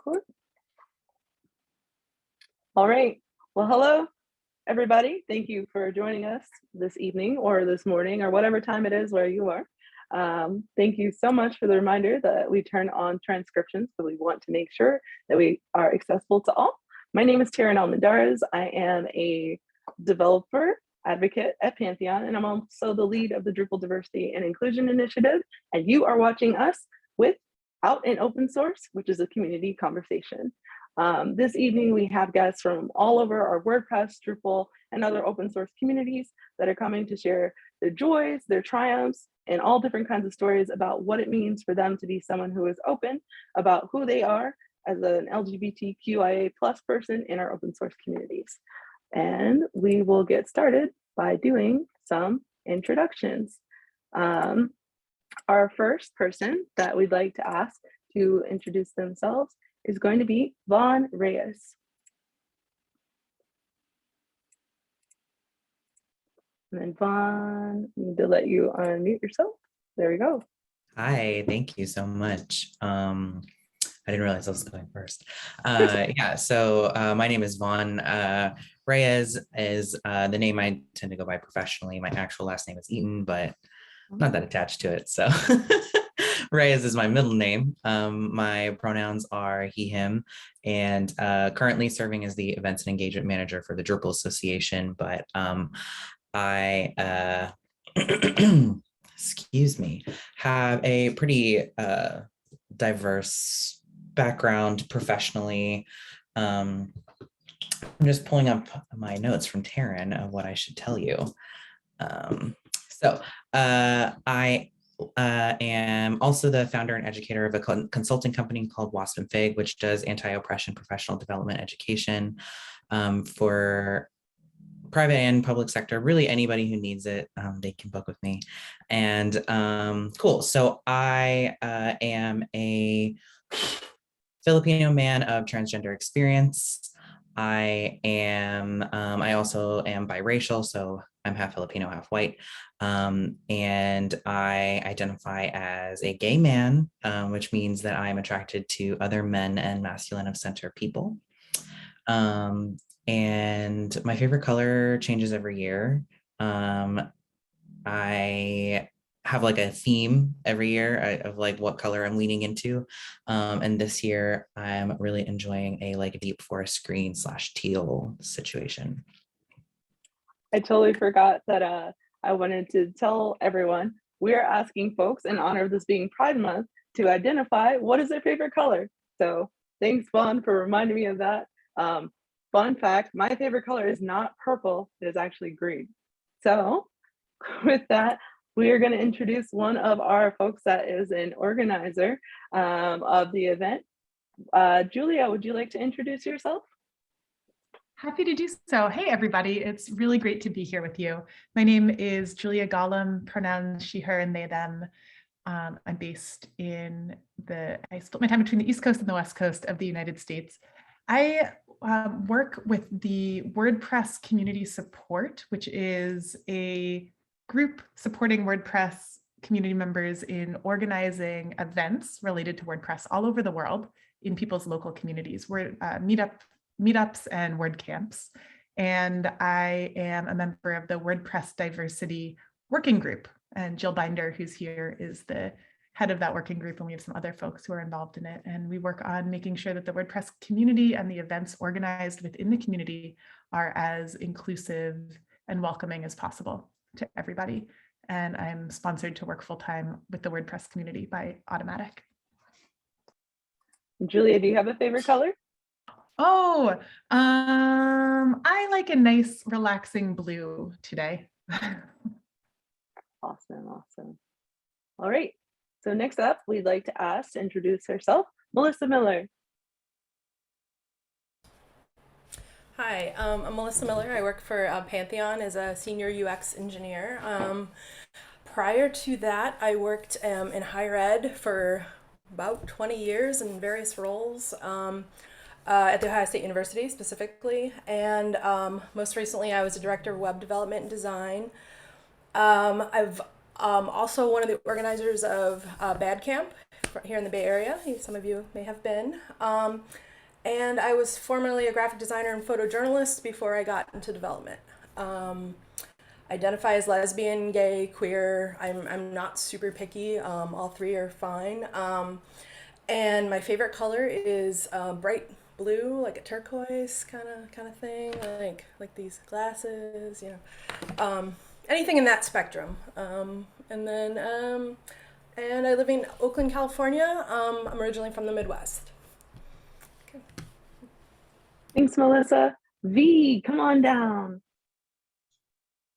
Record. All right. Well, hello, everybody. Thank you for joining us this evening or this morning or whatever time it is where you are. Thank you so much for the reminder that we turn on transcriptions, so we want to make sure that we are accessible to all. My name is Taryn Almendarez. I am a developer advocate at Pantheon, and I'm also the lead of the Drupal Diversity and Inclusion Initiative. And you are watching us with Out in Open Source, which is a community conversation. This evening, we have guests from all over our WordPress, Drupal, and other open source communities that are coming to share their joys, their triumphs, and all different kinds of stories about what it means for them to be someone who is open about who they are as an LGBTQIA+ person in our open source communities. And we will get started by doing some introductions. Our first person that we'd like to ask to introduce themselves is going to be Vaughn Reyes. And then Vaughn, I need to let you unmute yourself. There we go. Hi, thank you so much. I didn't realize I was going first. Yeah, so my name is Vaughn. Reyes is the name I tend to go by professionally. My actual last name is Eaton, but I'm not that attached to it. So Reyes is my middle name. My pronouns are he, him, and currently serving as the events and engagement manager for the Drupal Association. But I, excuse me, have a pretty diverse background professionally. I'm just pulling up my notes from Taryn of what I should tell you. I am also the founder and educator of a consulting company called Wasp and Fig, which does anti-oppression professional development education for private and public sector. Really anybody who needs it, they can book with me. And cool. So I am a Filipino man of transgender experience. I also am biracial, so I'm half Filipino, half white. And I identify as a gay man, which means that I'm attracted to other men and masculine of center people. And my favorite color changes every year. I have like a theme every year of like what color I'm leaning into. And this year I'm really enjoying a like deep forest green / teal situation. I totally forgot that I wanted to tell everyone we are asking folks in honor of this being Pride Month to identify what is their favorite color. So thanks, Vaughn, for reminding me of that. Fun fact, my favorite color is not purple, it is actually green. So with that, we are going to introduce one of our folks that is an organizer of the event. Julia, would you like to introduce yourself? Happy to do so. Hey, everybody. It's really great to be here with you. My name is Julia Gollum, pronouns she, her, and they, them. I'm based in I split my time between the East Coast and the West Coast of the United States. I work with the WordPress Community Support, which is a group supporting WordPress community members in organizing events related to WordPress all over the world in people's local communities. We're meetups and WordCamps. And I am a member of the WordPress Diversity Working Group. And Jill Binder, who's here, is the head of that working group. And we have some other folks who are involved in it. And we work on making sure that the WordPress community and the events organized within the community are as inclusive and welcoming as possible to everybody. And I'm sponsored to work full-time with the WordPress community by Automatic. Julia, do you have a favorite color? Oh, I like a nice relaxing blue today. Awesome. All right. So next up, we'd like to ask to introduce herself, Melissa Miller. Hi, I'm Melissa Miller. I work for Pantheon as a senior UX engineer. Prior to that, I worked in higher ed for about 20 years in various roles at the Ohio State University specifically. And most recently, I was a director of web development and design. I've also one of the organizers of Bad Camp here in the Bay Area. Some of you may have been. And I was formerly a graphic designer and photojournalist before I got into development. Identify as lesbian, gay, queer. I'm not super picky. All three are fine. And my favorite color is bright blue, like a turquoise kind of thing, like these glasses, anything in that spectrum. And I live in Oakland, California. I'm originally from the Midwest. Okay. Thanks, Melissa. V, come on down.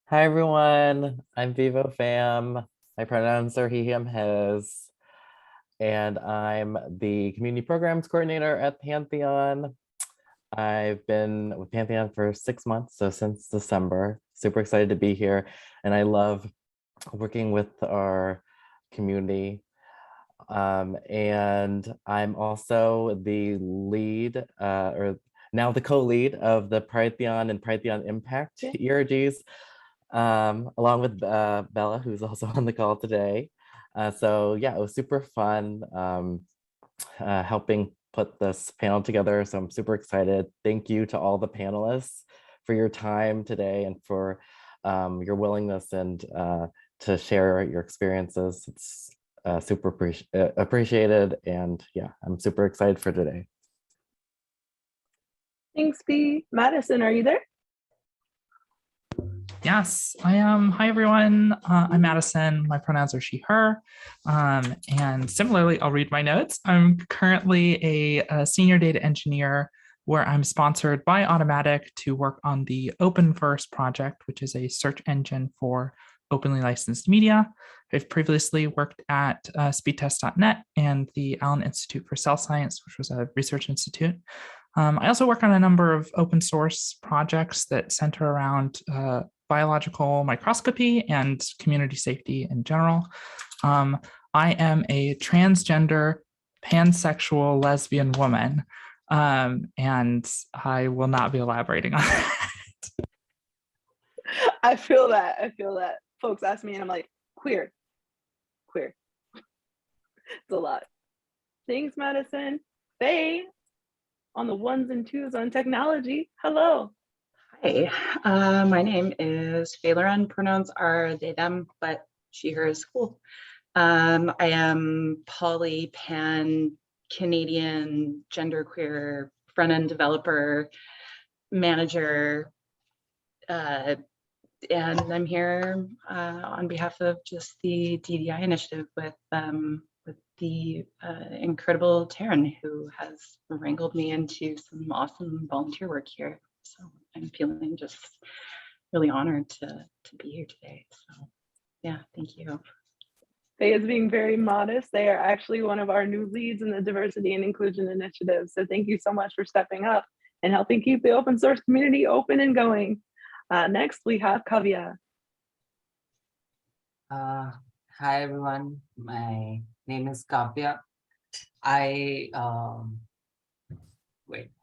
Hi, everyone. I'm Vivo Fam. My pronouns are he, him, his. And I'm the community programs coordinator at Pantheon. I've been with Pantheon for 6 months, so since December. Super excited to be here. And I love working with our community. And I'm also the lead, or now the co-lead of the Pridetheon and Pridetheon Impact ERGs, along with Bella, who's also on the call today. So yeah, it was super fun helping put this panel together. So I'm super excited. Thank you to all the panelists for your time today and for your willingness and to share your experiences. It's super appreciated. And yeah, I'm super excited for today. Thanks, V. Madison, are you there? Yes, I am. Hi, everyone. I'm Madison. My pronouns are she, her. And similarly, I'll read my notes. I'm currently a senior data engineer where I'm sponsored by Automatic to work on the OpenVerse project, which is a search engine for openly licensed media. I've previously worked at speedtest.net and the Allen Institute for Cell Science, which was a research institute. I also work on a number of open source projects that center around biological microscopy and community safety in general. I am a transgender, pansexual lesbian woman, and I will not be elaborating on that. I feel that. Folks ask me and I'm like, queer. It's a lot. Thanks, Madison. Faye, on the ones and twos on technology. Hello. Hi, my name is Faye Lauren. Pronouns are they, them, but she, her is cool. I am poly, pan, Canadian, genderqueer, front-end developer, manager, and I'm here on behalf of just the DDI initiative with the incredible Taryn, who has wrangled me into some awesome volunteer work here. So I'm feeling just really honored to be here today. So yeah, thank you. Faye is being very modest. They are actually one of our new leads in the Diversity and Inclusion Initiative. So thank you so much for stepping up and helping keep the open source community open and going. Next, we have Kavya. Hi, everyone. My name is Kavya.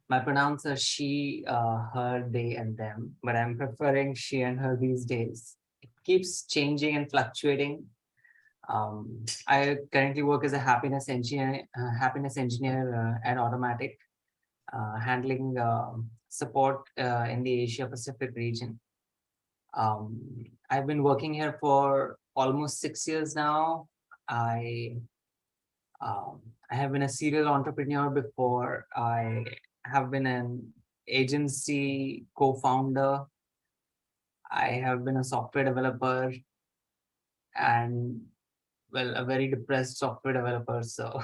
My pronouns are she, her, they, and them, but I'm preferring she and her these days. It keeps changing and fluctuating. I currently work as a happiness engineer at Automatic, handling support in the Asia Pacific region. I've been working here for almost 6 years now. I have been a serial entrepreneur before. I have been an agency co-founder. I have been a software developer and, well, a very depressed software developer. So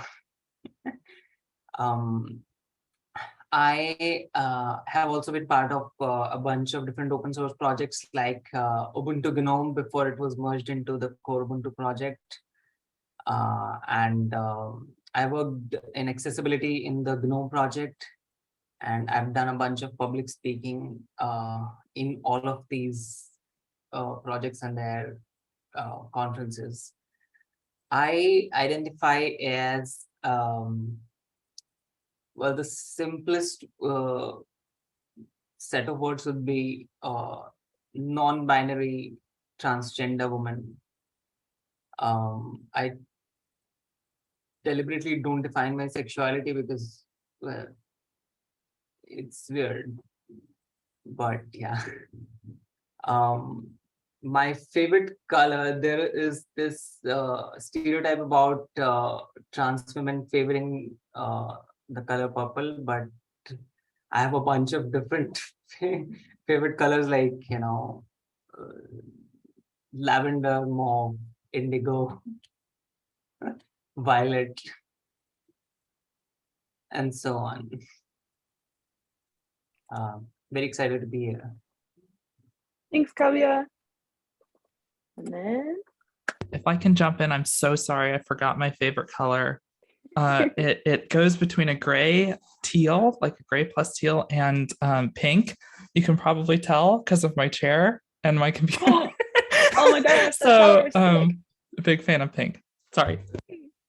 I have also been part of a bunch of different open source projects like Ubuntu GNOME before it was merged into the core Ubuntu project. I worked in accessibility in the GNOME project, and I've done a bunch of public speaking in all of these projects and their conferences. I identify as, well, the simplest set of words would be non-binary transgender woman. deliberately don't define my sexuality because, well, it's weird. But yeah. My favorite color, there is this stereotype about trans women favoring the color purple, but I have a bunch of different favorite colors, like, lavender, mauve, indigo, violet, and so on. Very excited to be here. Thanks, Kavya. And then If I can jump in, I'm so sorry. I forgot my favorite color. It goes between a gray teal, like a gray plus teal, and pink. You can probably tell because of my chair and my computer. Oh my gosh. So big fan of pink. Sorry.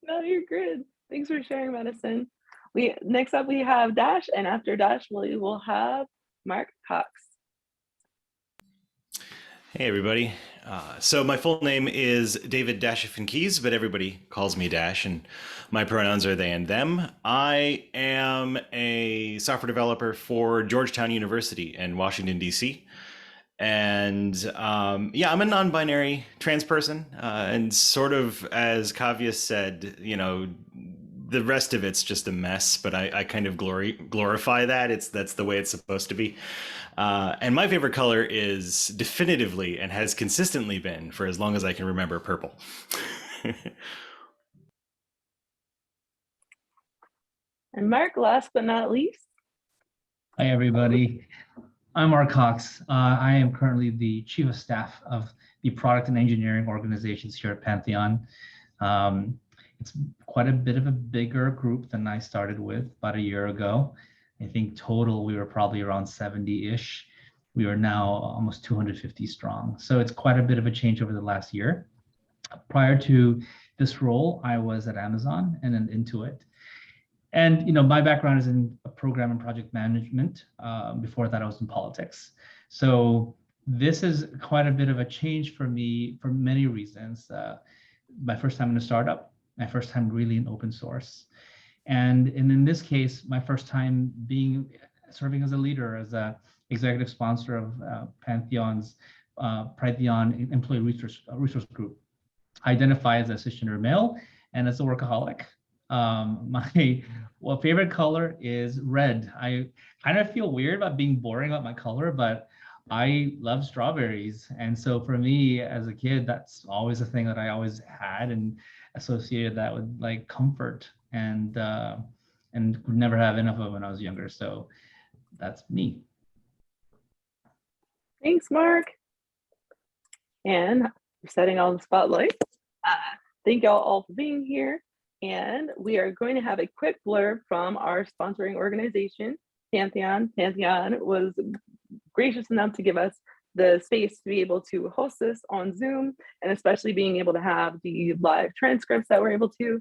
No, you're good. Thanks for sharing, Madison. Next up we have Dash, and after Dash we will have Mark Cox. Hey everybody. So my full name is David Dashiffin-Keys, but everybody calls me Dash, and my pronouns are they and them. I am a software developer for Georgetown University in Washington, D.C. And yeah, I'm a non-binary trans person, and sort of as Kavya said, the rest of it's just a mess, but I kind of glorify that. That's the way it's supposed to be. And my favorite color is definitively and has consistently been for as long as I can remember purple. And Mark, last but not least. Hi, everybody. I'm Mark Cox. I am currently the Chief of Staff of the Product and Engineering organizations here at Pantheon. It's quite a bit of a bigger group than I started with about a year ago. I think total we were probably around 70-ish. We are now almost 250 strong. So it's quite a bit of a change over the last year. Prior to this role, I was at Amazon and then Intuit. And my background is in program and project management. Before that, I was in politics. So this is quite a bit of a change for me for many reasons. My first time in a startup, my first time really in open source. And in this case, my first time serving as a leader, as a executive sponsor of Pantheon's Pridetheon Employee Resource Group. I identify as a cisgender male and as a workaholic. My favorite color is red. I kind of feel weird about being boring about my color, but I love strawberries. And so for me as a kid, that's always a thing that I always had and associated that with like comfort and could never have enough of it when I was younger. So that's me. Thanks, Mark. And we're setting all the spotlight. Thank y'all all for being here. And we are going to have a quick blurb from our sponsoring organization, Pantheon. Pantheon was gracious enough to give us the space to be able to host this on Zoom, and especially being able to have the live transcripts that we're able to.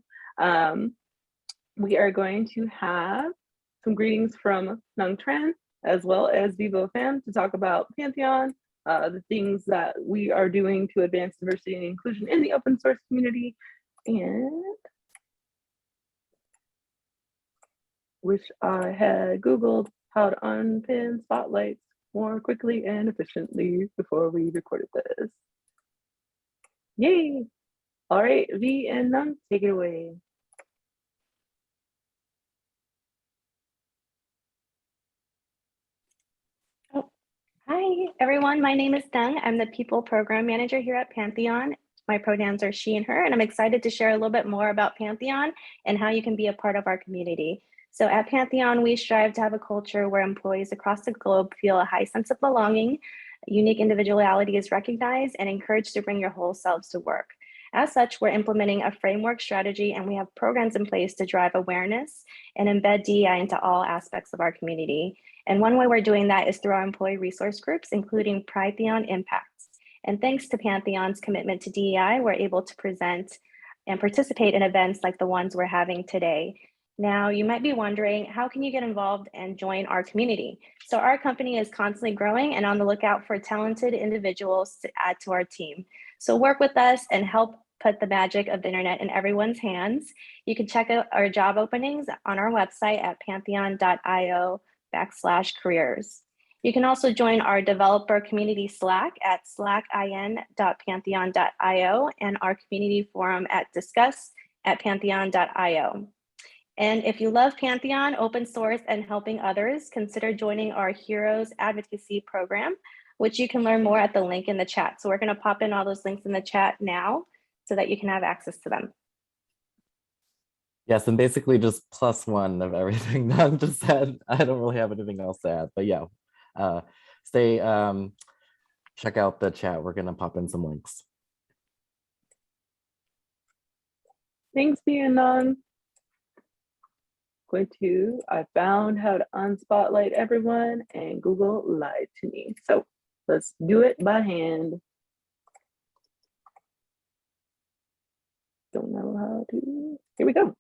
We are going to have some greetings from Nung Tran, as well as Vivo Fam, to talk about Pantheon, the things that we are doing to advance diversity and inclusion in the open source community, and wish I had Googled how to unpin spotlights more quickly and efficiently before we recorded this. Yay! All right, V and Nung, take it away. Hi, everyone. My name is Dung. I'm the People Program Manager here at Pantheon. My pronouns are she and her, and I'm excited to share a little bit more about Pantheon and how you can be a part of our community. So at Pantheon, we strive to have a culture where employees across the globe feel a high sense of belonging, unique individuality is recognized, and encouraged to bring your whole selves to work. As such, we're implementing a framework strategy, and we have programs in place to drive awareness and embed DEI into all aspects of our community. And one way we're doing that is through our employee resource groups, including Pridetheon Impact. And thanks to Pantheon's commitment to DEI, we're able to present and participate in events like the ones we're having today. Now, you might be wondering, how can you get involved and join our community? So our company is constantly growing and on the lookout for talented individuals to add to our team. So work with us and help put the magic of the internet in everyone's hands. You can check out our job openings on our website at pantheon.io/careers. You can also join our developer community Slack at slackin.pantheon.io and our community forum at discuss@pantheon.io. And if you love Pantheon, open source, and helping others, consider joining our Heroes Advocacy Program, which you can learn more at the link in the chat. So we're going to pop in all those links in the chat now so that you can have access to them. Yes, and basically just +1 of everything Nang just said. I don't really have anything else to add, but yeah, check out the chat. We're gonna pop in some links. Thanks, Bianon. I found how to unspotlight everyone and Google lied to me. So let's do it by hand. Don't know how to, here we go.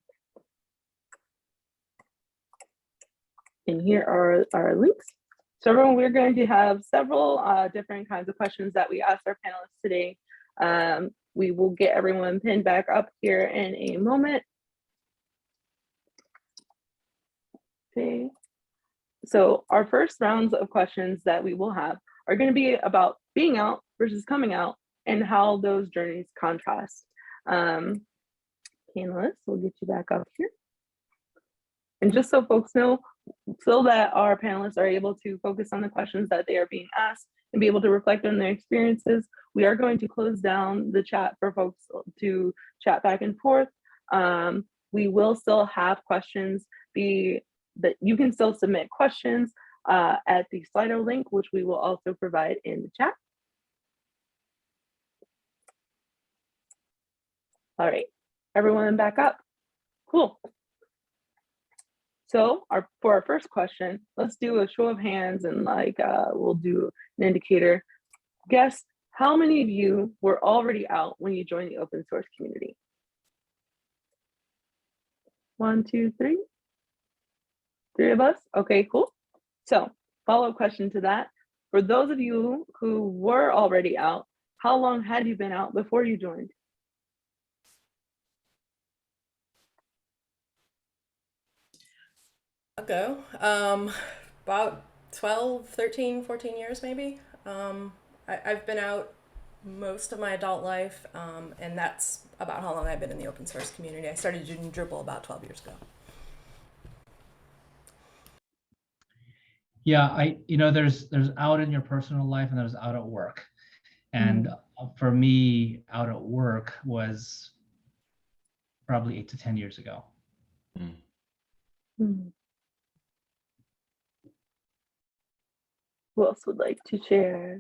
And here are our links. So everyone, we're going to have several different kinds of questions that we asked our panelists today. We will get everyone pinned back up here in a moment. Okay. So our first rounds of questions that we will have are going to be about being out versus coming out and how those journeys contrast. Panelists, we'll get you back up here. And just so folks know, so that our panelists are able to focus on the questions that they are being asked and be able to reflect on their experiences, we are going to close down the chat for folks to chat back and forth. We will still have questions that you can still submit questions at the Slido link, which we will also provide in the chat. All right, everyone back up. Cool. So for our first question, let's do a show of hands and we'll do an indicator. Guess how many of you were already out when you joined the open source community? 1, 2, 3. 3 of us? Okay, cool. So follow-up question to that. For those of you who were already out, how long had you been out before you joined? Ago, about 12, 13, 14 years maybe. I've been out most of my adult life, and that's about how long I've been in the open source community. I started doing Drupal about 12 years ago. Yeah, there's out in your personal life and there's out at work. And for me, out at work was probably 8 to 10 years ago. Who else would like to share?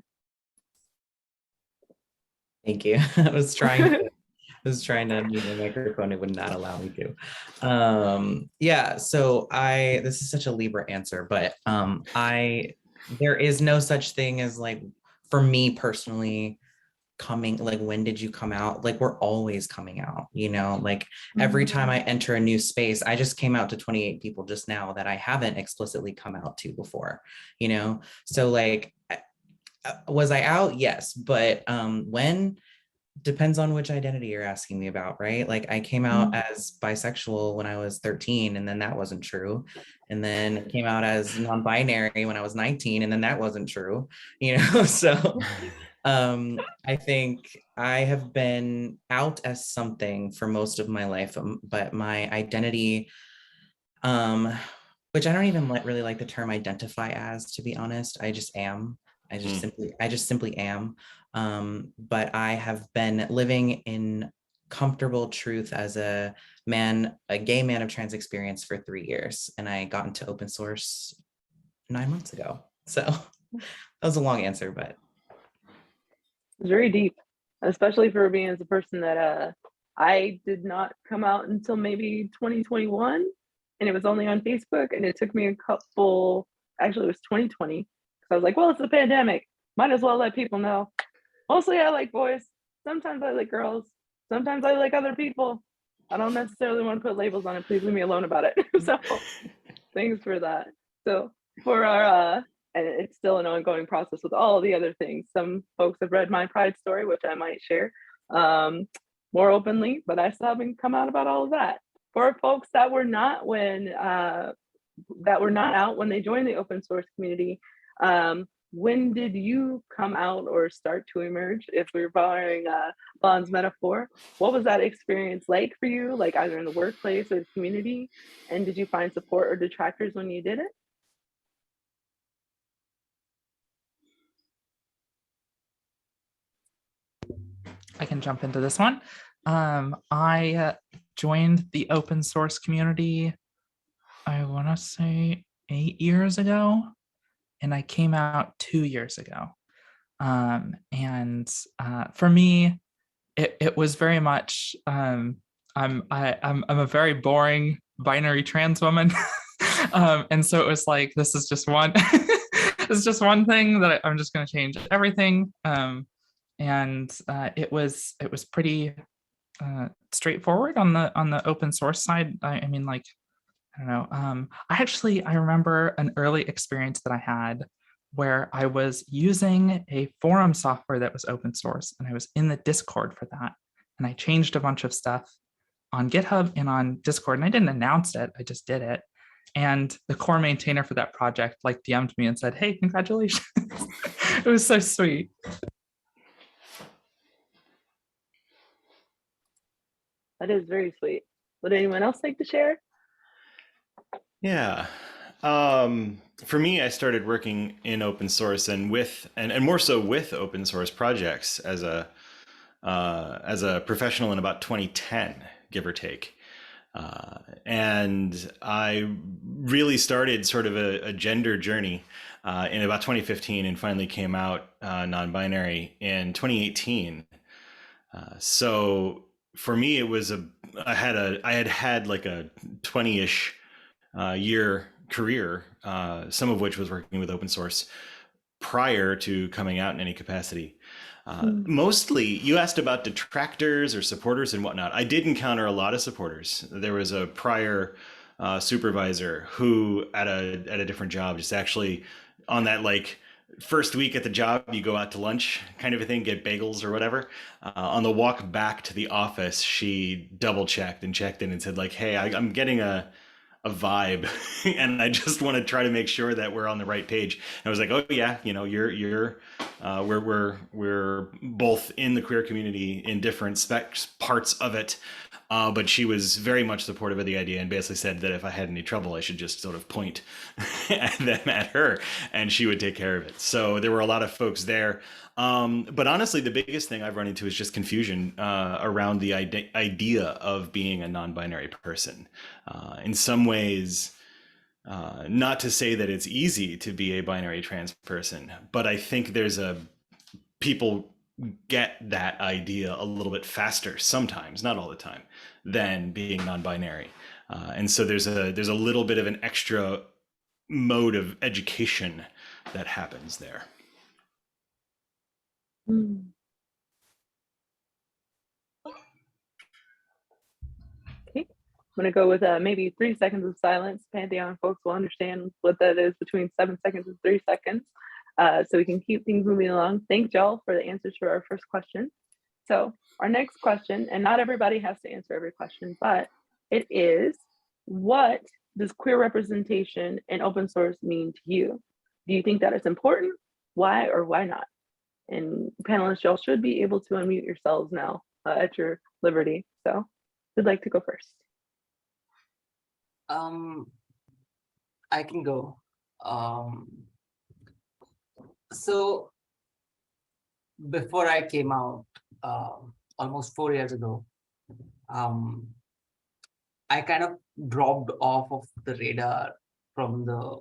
Thank you. I was trying to unmute my microphone. It would not allow me to. Yeah, so this is such a Libra answer, but there is no such thing as for me personally, when did you come out? We're always coming out, every time I enter a new space. I just came out to 28 people just now that I haven't explicitly come out to before, so was I out? Yes, but when depends on which identity you're asking me about, right? I came out as bisexual when I was 13, and then that wasn't true. And then it came out as non-binary when I was 19, and then that wasn't true, so I think I have been out as something for most of my life, but my identity, which I don't even really like the term identify as, to be honest. I just am. I just simply am. But I have been living in comfortable truth as a gay man of trans experience for 3 years, and I got into open source 9 months ago. So that was a long answer, but it's very deep, especially for me as a person that I did not come out until maybe 2021, and it was only on Facebook, and it took me actually it was 2020, because I was like, well, it's the pandemic, might as well let people know. Mostly I like boys, sometimes I like girls, sometimes I like other people. I don't necessarily want to put labels on it. Please leave me alone about it. So thanks for that. So for our and it's still an ongoing process with all the other things. Some folks have read my Pride story, which I might share. more openly, but I still haven't come out about all of that. For folks that were not out when they joined the open source community, when did you come out or start to emerge? If we're borrowing Lon's metaphor, what was that experience like for you, like either in the workplace or the community? And did you find support or detractors when you did it? I can jump into this one. I joined the open source community, I want to say 8 years ago, and I came out 2 years ago. For me, it was very much I'm a very boring binary trans woman, and so it was like, this is just one it's just one thing that I'm just going to change everything. It was pretty straightforward on the open source side. I mean, like, I don't know. I remember an early experience that I had where I was using a forum software that was open source, and I was in the Discord for that. And I changed a bunch of stuff on GitHub and on Discord, and I didn't announce it, I just did it. And the core maintainer for that project like DM'd me and said, "Hey, congratulations." It was so sweet. That is very sweet. Would anyone else like to share? Yeah. For me, I started working in open source and more so with open source projects as a professional in about 2010, give or take. And I really started sort of a gender journey in about 2015 and finally came out non-binary in 2018. So for me, it was I had like a 20-ish year career, some of which was working with open source prior to coming out in any capacity. Mostly, you asked about detractors or supporters and whatnot. I did encounter a lot of supporters. There was a prior supervisor who at a different job, just actually on that like first week at the job, you go out to lunch kind of a thing, get bagels or whatever. On the walk back to the office, she double checked and checked in and said like, "Hey, I'm getting a vibe and I just want to try to make sure that we're on the right page." And I was like, "Oh yeah, you know, we're both in the queer community in different parts of it." But she was very much supportive of the idea and basically said that if I had any trouble, I should just sort of point at her and she would take care of it. So there were a lot of folks there. But honestly, the biggest thing I've run into is just confusion around the idea of being a non-binary person. In some ways, not to say that it's easy to be a binary trans person, but I think people get that idea a little bit faster sometimes, not all the time, than being non-binary. And so there's a little bit of an extra mode of education that happens there. Okay, I'm going to go with maybe 3 seconds of silence. Pantheon folks will understand what that is between 7 seconds and 3 seconds. So we can keep things moving along. Thanks, y'all, for the answers to our first question. So our next question, and not everybody has to answer every question, but it is, what does queer representation in open source mean to you? Do you think that it's important? Why or why not? And panelists, y'all should be able to unmute yourselves now at your liberty. So who'd like to go first? I can go. So before I came out, almost 4 years ago, I kind of dropped off of the radar from the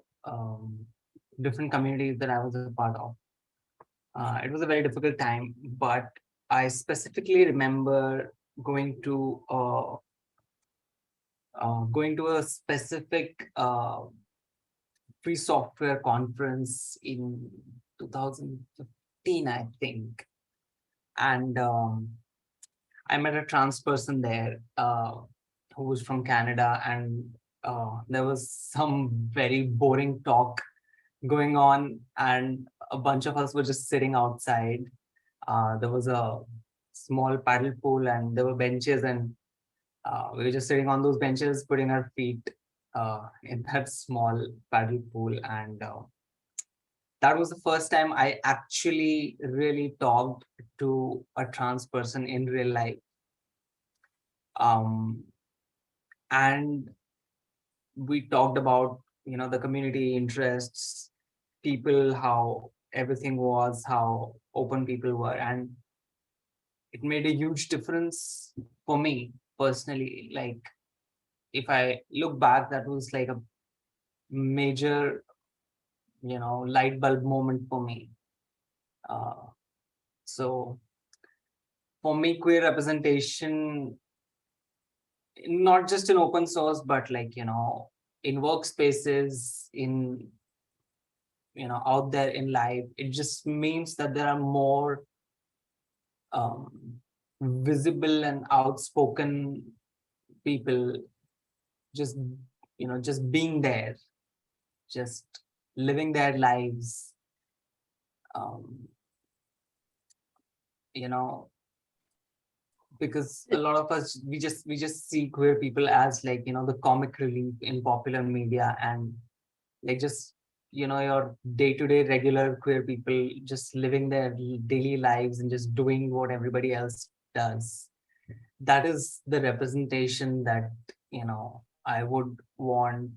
different communities that I was a part of. It was a very difficult time, but I specifically remember going to a specific free software conference in 2015, I think. And I met a trans person there who was from Canada, and there was some very boring talk going on, and a bunch of us were just sitting outside. There was a small paddle pool, and there were benches, and we were just sitting on those benches, putting our feet in that small paddle pool. And that was the first time I actually really talked to a trans person in real life. And we talked about, the community interests, people, how everything was, how open people were. And it made a huge difference for me personally. Like, if I look back, that was like a major, light bulb moment for me. So for me, queer representation, not just in open source, but like, in workspaces, in, out there in life, it just means that there are more visible and outspoken people just, just being there, just living their lives, because a lot of us, we just see queer people as like, the comic relief in popular media, and like just, your day-to-day regular queer people just living their daily lives and just doing what everybody else does. That is the representation that, I would want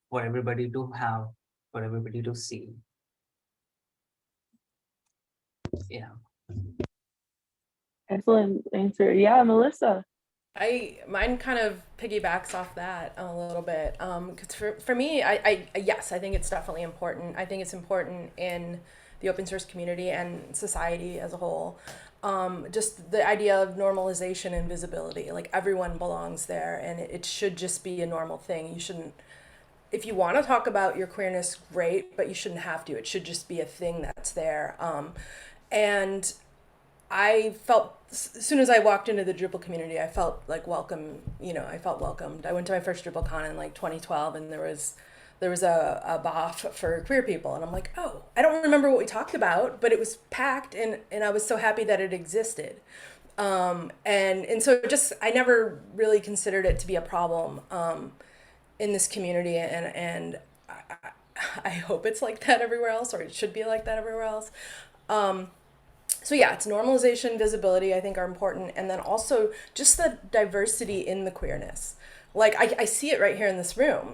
for everybody to have, for everybody to see. Yeah. Excellent answer. Yeah, Melissa. Mine kind of piggybacks off that a little bit. Because for me, yes, I think it's definitely important. I think it's important in the open source community and society as a whole. Just the idea of normalization and visibility, like everyone belongs there, and it should just be a normal thing. You shouldn't, if you want to talk about your queerness, great, but you shouldn't have to. It should just be a thing that's there. And I felt, as soon as I walked into the Drupal community, I felt like welcome, I felt welcomed. I went to my first DrupalCon in like 2012, and there was a BOF for queer people, and I'm like, oh, I don't remember what we talked about, but it was packed, and I was so happy that it existed. And so just, I never really considered it to be a problem in this community, and I hope it's like that everywhere else, or it should be like that everywhere else. So yeah, it's normalization, visibility, I think are important. And then also just the diversity in the queerness. Like I see it right here in this room,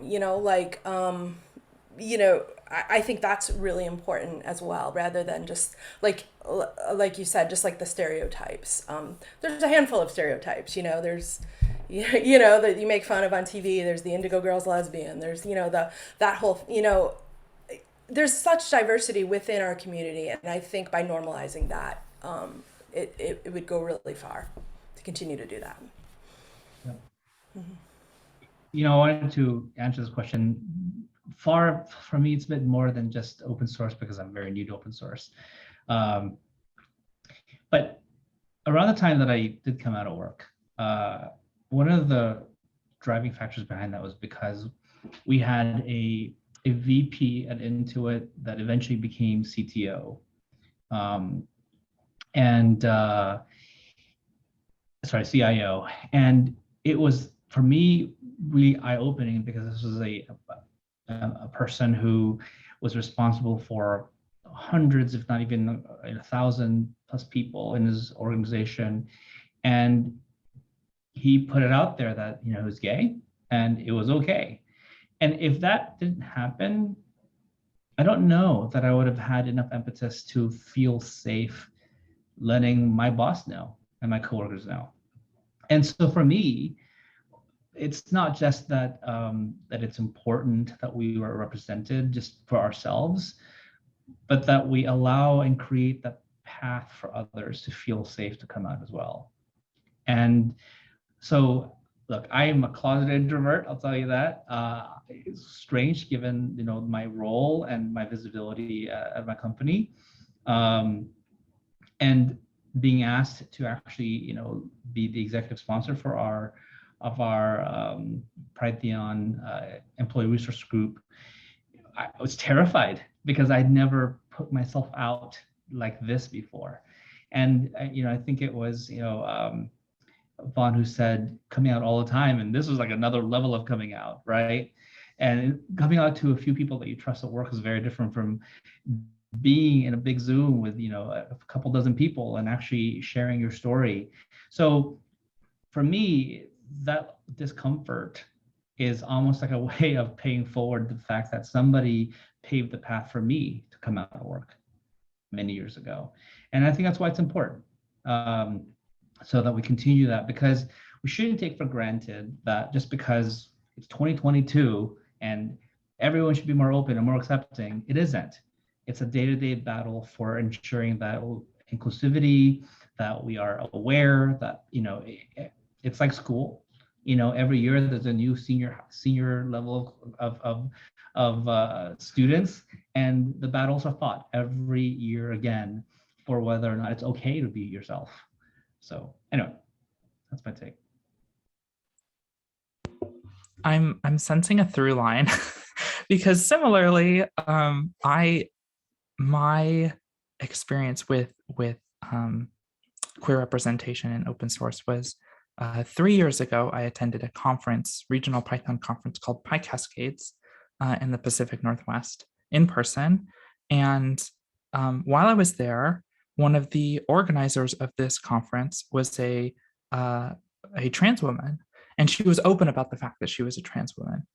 I think that's really important as well, rather than just like you said, just like the stereotypes. There's a handful of stereotypes, there's, that you make fun of on TV. There's the Indigo Girls lesbian. There's, that whole, there's such diversity within our community, and I think by normalizing that, it would go really far to continue to do that. Yeah. Mm-hmm. I wanted to answer this question. For me, it's a bit more than just open source, because I'm very new to open source. But around the time that I did come out of work, one of the driving factors behind that was because we had a VP at Intuit that eventually became CTO. CIO. And it was, for me, really eye-opening, because this was a person who was responsible for hundreds, if not even 1,000 plus people in his organization. And he put it out there that, he was gay, and it was okay. And if that didn't happen, I don't know that I would have had enough impetus to feel safe letting my boss know and my coworkers know. And so for me, it's not just that that it's important that we were represented just for ourselves, but that we allow and create that path for others to feel safe to come out as well. And so, look, I am a closeted introvert, I'll tell you that. It's strange given, my role and my visibility at my company. And being asked to actually, be the executive sponsor for our Pridetheon employee resource group, I was terrified, because I'd never put myself out like this before. And I think it was Vaughn who said coming out all the time, and this was like another level of coming out, right? And coming out to a few people that you trust at work is very different from being in a big Zoom with a couple dozen people and actually sharing your story. So for me, that discomfort is almost like a way of paying forward the fact that somebody paved the path for me to come out of work many years ago. And I think that's why it's important, so that we continue that, because we shouldn't take for granted that just because it's 2022 and everyone should be more open and more accepting, it isn't. It's a day-to-day battle for ensuring that inclusivity, that we are aware that, it's like school. Every year there's a new senior level of students, and the battles are fought every year again for whether or not it's okay to be yourself. So anyway, that's my take. I'm sensing a through line because similarly, my experience with queer representation in open source was 3 years ago. I attended a conference, regional Python conference called PyCascades in the Pacific Northwest in person. And while I was there, one of the organizers of this conference was a trans woman, and she was open about the fact that she was a trans woman,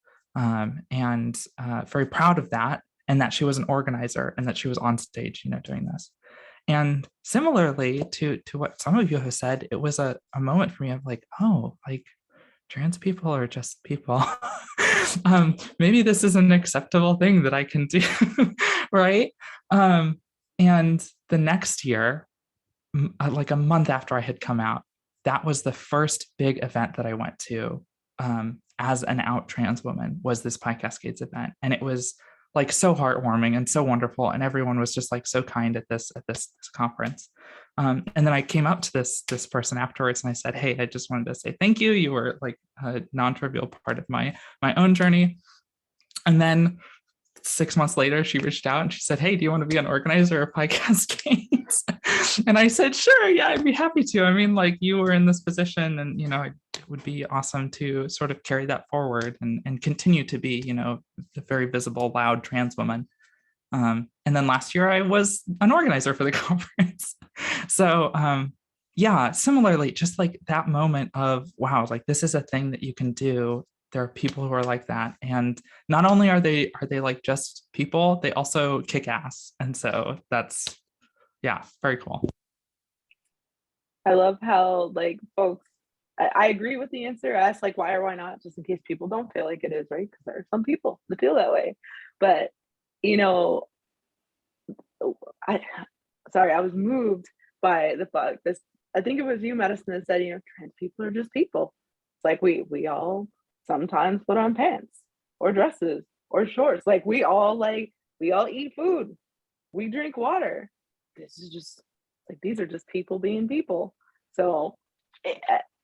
and very proud of that, and that she was an organizer and that she was on stage, doing this. And similarly to what some of you have said, it was a moment for me of like, oh, like trans people are just people. Maybe this is an acceptable thing that I can do, right? And the next year, like a month after I had come out, that was the first big event that I went to as an out trans woman, was this PyCascades event. And it was like so heartwarming and so wonderful. And everyone was just like so kind at this conference. And then I came up to this person afterwards and I said, hey, I just wanted to say thank you. You were like a non-trivial part of my own journey. And then 6 months later, she reached out and she said, hey, do you want to be an organizer of PyCascades? And I said, sure, yeah, I'd be happy to. I mean, like, you were in this position and, it would be awesome to sort of carry that forward and continue to be, the very visible, loud trans woman. And then last year I was an organizer for the conference. So yeah, similarly, just like that moment of, wow, like this is a thing that you can do. There are people who are like that. And not only are they like just people, they also kick ass. And so that's, yeah, very cool. I love how like folks, I agree with the answer. Ask like why or why not, just in case people don't feel like it is, right? Because there are some people that feel that way. But I was moved by the fact this. I think it was you, Madison, that said, trans people are just people. It's like we all sometimes put on pants or dresses or shorts. Like we all eat food. We drink water. This is just like, these are just people being people. So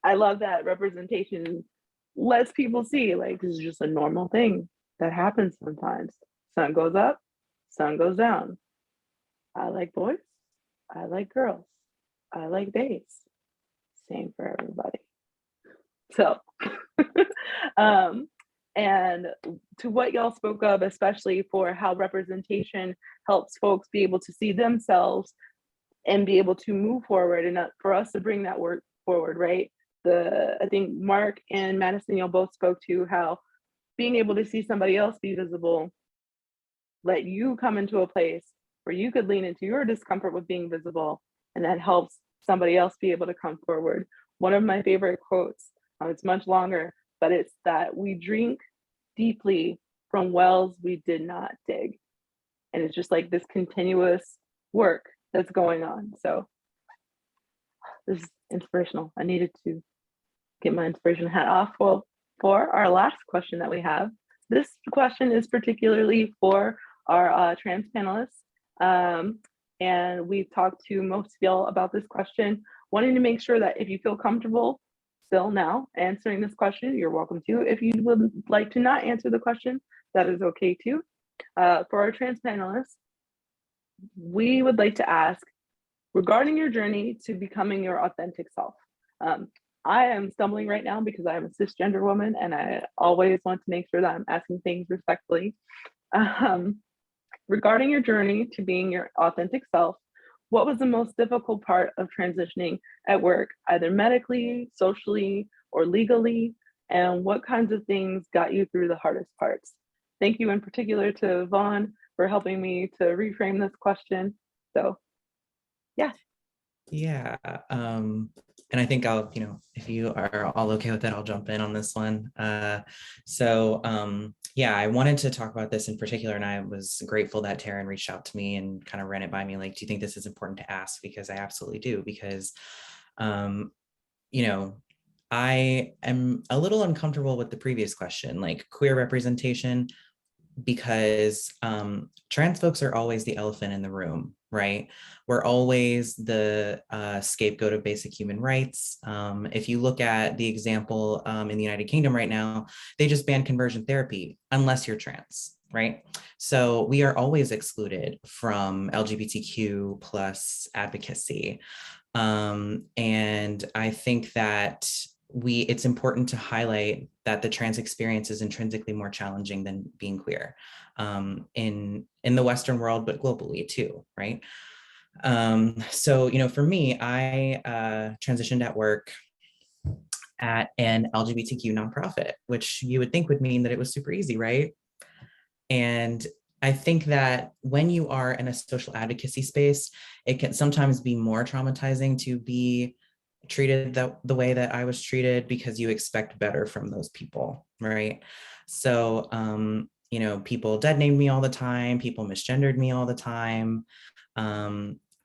I love that representation lets people see like this is just a normal thing that happens sometimes. Sun goes up, sun goes down. I like boys. I like girls. I like days. Same for everybody. So, and to what y'all spoke of, especially for how representation helps folks be able to see themselves and be able to move forward, and for us to bring that work forward, right? I think Mark and Madison, y'all both spoke to how being able to see somebody else be visible let you come into a place where you could lean into your discomfort with being visible, and that helps somebody else be able to come forward. One of my favorite quotes, it's much longer, but it's that we drink deeply from wells we did not dig. And it's just like this continuous work that's going on. So this is inspirational. I needed to get my inspiration hat off. Well, for our last question that we have, this question is particularly for our trans panelists. And we've talked to most of y'all about this question, wanting to make sure that if you feel comfortable still now answering this question, you're welcome to. If you would like to not answer the question, that is okay too. For our trans panelists, we would like to ask, regarding your journey to becoming your authentic self. I am stumbling right now because I am a cisgender woman and I always want to make sure that I'm asking things respectfully. Regarding your journey to being your authentic self, what was the most difficult part of transitioning at work, either medically, socially, or legally? And what kinds of things got you through the hardest parts? Thank you in particular to Vaughn for helping me to reframe this question. So, yeah. Yeah. And I think I'll, if you are all okay with it, I'll jump in on this one. Yeah, I wanted to talk about this in particular, and I was grateful that Taryn reached out to me and kind of ran it by me. Like, do you think this is important to ask? Because I absolutely do, because, I am a little uncomfortable with the previous question, like queer representation, because trans folks are always the elephant in the room, right? We're always the scapegoat of basic human rights. If you look at the example in the United Kingdom right now, they just banned conversion therapy unless you're trans, right? So we are always excluded from LGBTQ plus advocacy. And I think that it's important to highlight that the trans experience is intrinsically more challenging than being queer in the Western world, but globally too, right? So, for me, I transitioned at work at an LGBTQ nonprofit, which you would think would mean that it was super easy, right? And I think that when you are in a social advocacy space, it can sometimes be more traumatizing to be treated the way that I was treated, because you expect better from those people, right? So, people dead named me all the time, people misgendered me all the time.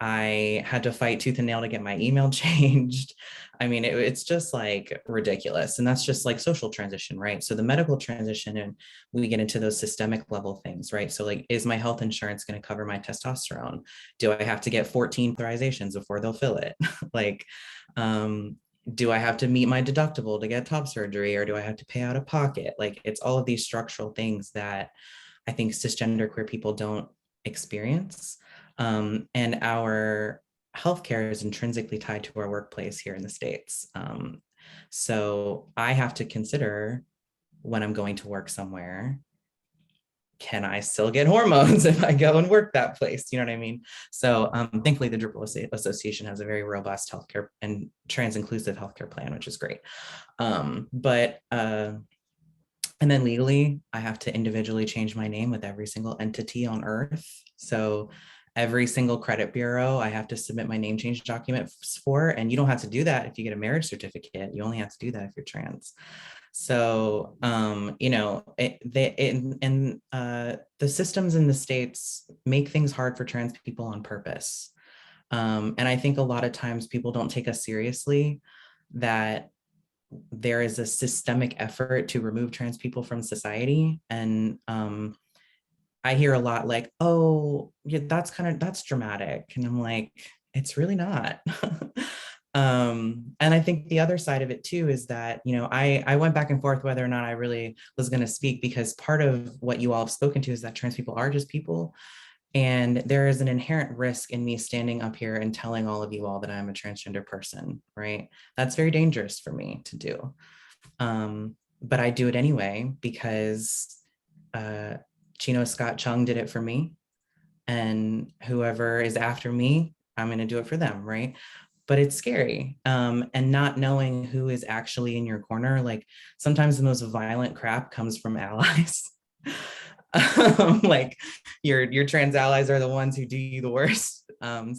I had to fight tooth and nail to get my email changed. I mean, it's just like ridiculous. And that's just like social transition, right? So the medical transition, and we get into those systemic level things, right? So like, is my health insurance going to cover my testosterone? Do I have to get 14 authorizations before they'll fill it? Like, do I have to meet my deductible to get top surgery, or do I have to pay out of pocket? Like, it's all of these structural things that I think cisgender queer people don't experience. And our healthcare is intrinsically tied to our workplace here in the States. So I have to consider, when I'm going to work somewhere, can I still get hormones if I go and work that place? You know what I mean? So thankfully, the Drupal Association has a very robust healthcare and trans inclusive healthcare plan, which is great. And then legally, I have to individually change my name with every single entity on earth. So every single credit bureau, I have to submit my name change documents for, and you don't have to do that if you get a marriage certificate. You only have to do that if you're trans. So, the systems in the States make things hard for trans people on purpose. And I think a lot of times people don't take us seriously, that there is a systemic effort to remove trans people from society. And I hear a lot like, oh, yeah, that's dramatic. And I'm like, it's really not. And I think the other side of it too is that, I went back and forth whether or not I really was going to speak, because part of what you all have spoken to is that trans people are just people. And there is an inherent risk in me standing up here and telling all of you all that I'm a transgender person, right? That's very dangerous for me to do. But I do it anyway, because Chino Scott Chung did it for me. And whoever is after me, I'm going to do it for them, right? But it's scary. And not knowing who is actually in your corner. Like, sometimes the most violent crap comes from allies. Like your trans allies are the ones who do you the worst.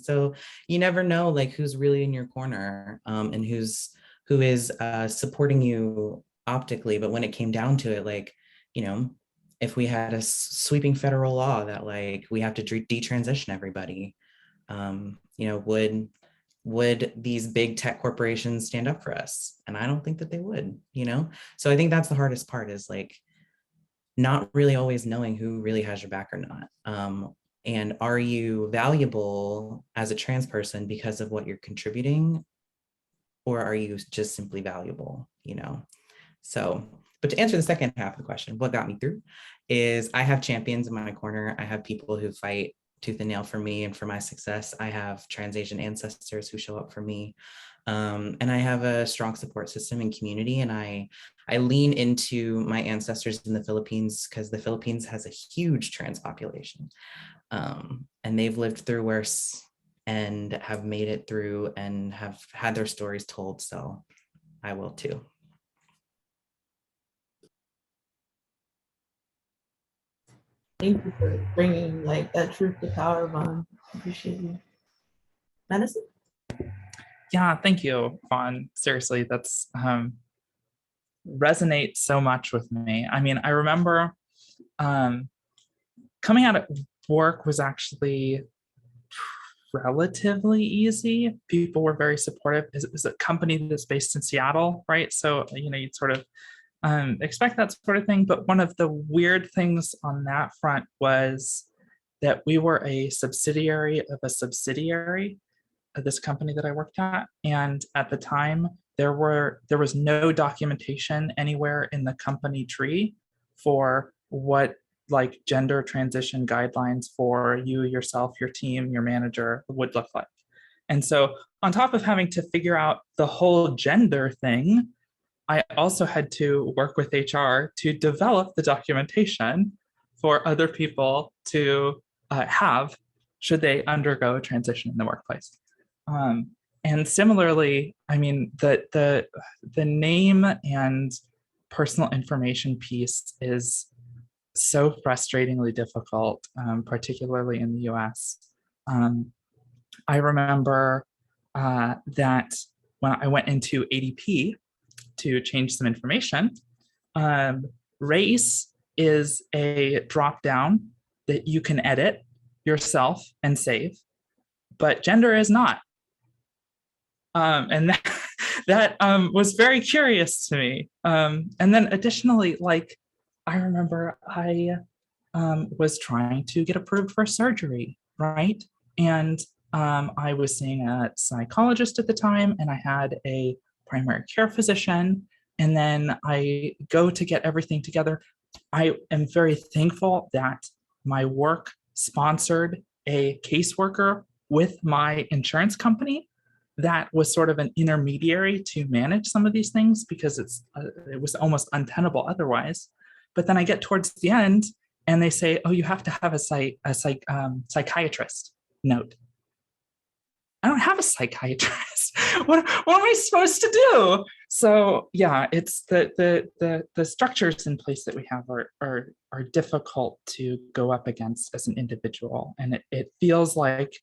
So you never know like who's really in your corner, and who is supporting you optically. But when it came down to it, like, if we had a sweeping federal law that like we have to detransition everybody, would these big tech corporations stand up for us? And I don't think that they would, So I think that's the hardest part, is like not really always knowing who really has your back or not. And are you valuable as a trans person because of what you're contributing, or are you just simply valuable, So, but to answer the second half of the question, what got me through is I have champions in my corner. I have people who fight tooth and nail for me and for my success. I have trans Asian ancestors who show up for me. And I have a strong support system and community, and I lean into my ancestors in the Philippines because the Philippines has a huge trans population, and they've lived through worse and have made it through and have had their stories told. So I will too. Thank you for bringing like that truth to power, Vaughn. Appreciate you. Madison? Yeah, thank you, Vaughn. Seriously, that's resonates so much with me. I mean, I remember coming out of work was actually relatively easy. People were very supportive. It was a company that's based in Seattle, right? So, you know, you'd sort of expect that sort of thing. But one of the weird things on that front was that we were a subsidiary of a subsidiary of this company that I worked at. And at the time, there was no documentation anywhere in the company tree for what like gender transition guidelines for you, yourself, your team, your manager would look like. And so on top of having to figure out the whole gender thing, I also had to work with HR to develop the documentation for other people to have should they undergo a transition in the workplace. And similarly, I mean, the name and personal information piece is so frustratingly difficult, particularly in the US. I remember that when I went into ADP to change some information, race is a drop down that you can edit yourself and save, but gender is not. And that was very curious to me. And then additionally, like, I remember I was trying to get approved for surgery, right? And I was seeing a psychologist at the time, and I had a primary care physician, and then I go to get everything together. I am very thankful that my work sponsored a caseworker with my insurance company that was sort of an intermediary to manage some of these things, because it was almost untenable otherwise. But then I get towards the end and they say, oh, you have to have a psychiatrist note. I don't have a psychiatrist. What am I supposed to do? So yeah, it's the structures in place that we have are difficult to go up against as an individual. And it feels like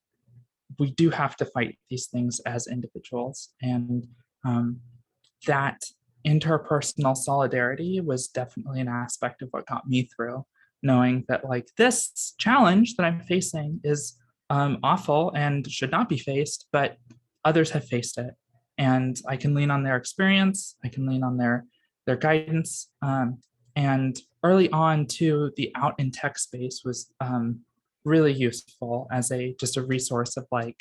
we do have to fight these things as individuals. And that interpersonal solidarity was definitely an aspect of what got me through, knowing that like this challenge that I'm facing is awful and should not be faced, but others have faced it. And I can lean on their experience, I can lean on their guidance. And early on too, the out in tech space was really useful as just a resource of like,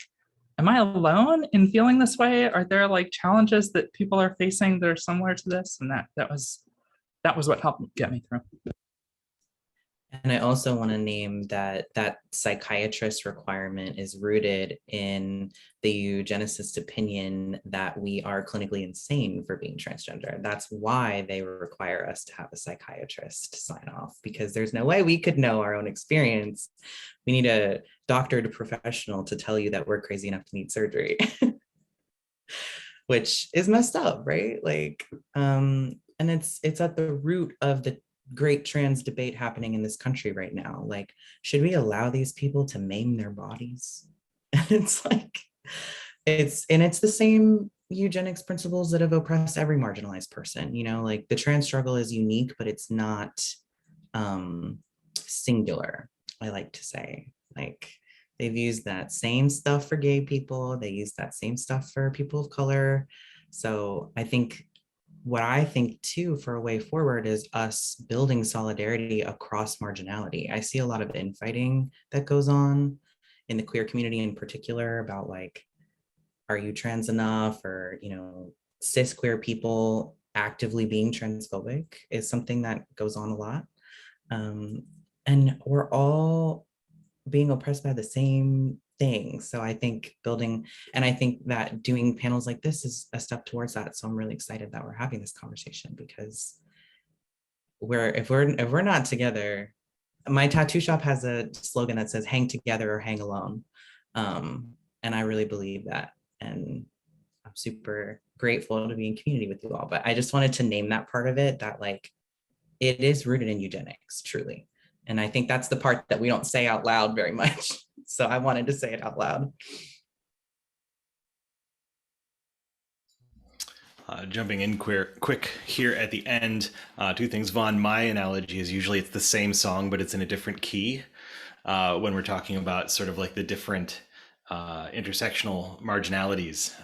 am I alone in feeling this way? Are there like challenges that people are facing that are similar to this? And that was what helped get me through. And I also want to name that psychiatrist requirement is rooted in the eugenicist opinion that we are clinically insane for being transgender. That's why they require us to have a psychiatrist sign off, because there's no way we could know our own experience. We need a doctored professional to tell you that we're crazy enough to need surgery, which is messed up, right? Like, and it's at the root of the great trans debate happening in this country right now. Like, should we allow these people to maim their bodies? It's like, it's the same eugenics principles that have oppressed every marginalized person, you know, like the trans struggle is unique, but it's not singular, I like to say. Like, they've used that same stuff for gay people, they use that same stuff for people of color. So I think what I think too for a way forward is us building solidarity across marginality. I see a lot of infighting that goes on in the queer community in particular about like, are you trans enough? Or, you know, cis queer people actively being transphobic is something that goes on a lot. And we're all being oppressed by the same things. So I think building, and I think that doing panels like this is a step towards that. So I'm really excited that we're having this conversation, because if we're not together, my tattoo shop has a slogan that says hang together or hang alone. And I really believe that. And I'm super grateful to be in community with you all. But I just wanted to name that part of it, that like it is rooted in eugenics, truly. And I think that's the part that we don't say out loud very much. So I wanted to say it out loud. Jumping in quick here at the end, two things. Vaughn, my analogy is usually it's the same song, but it's in a different key when we're talking about sort of like the different intersectional marginalities,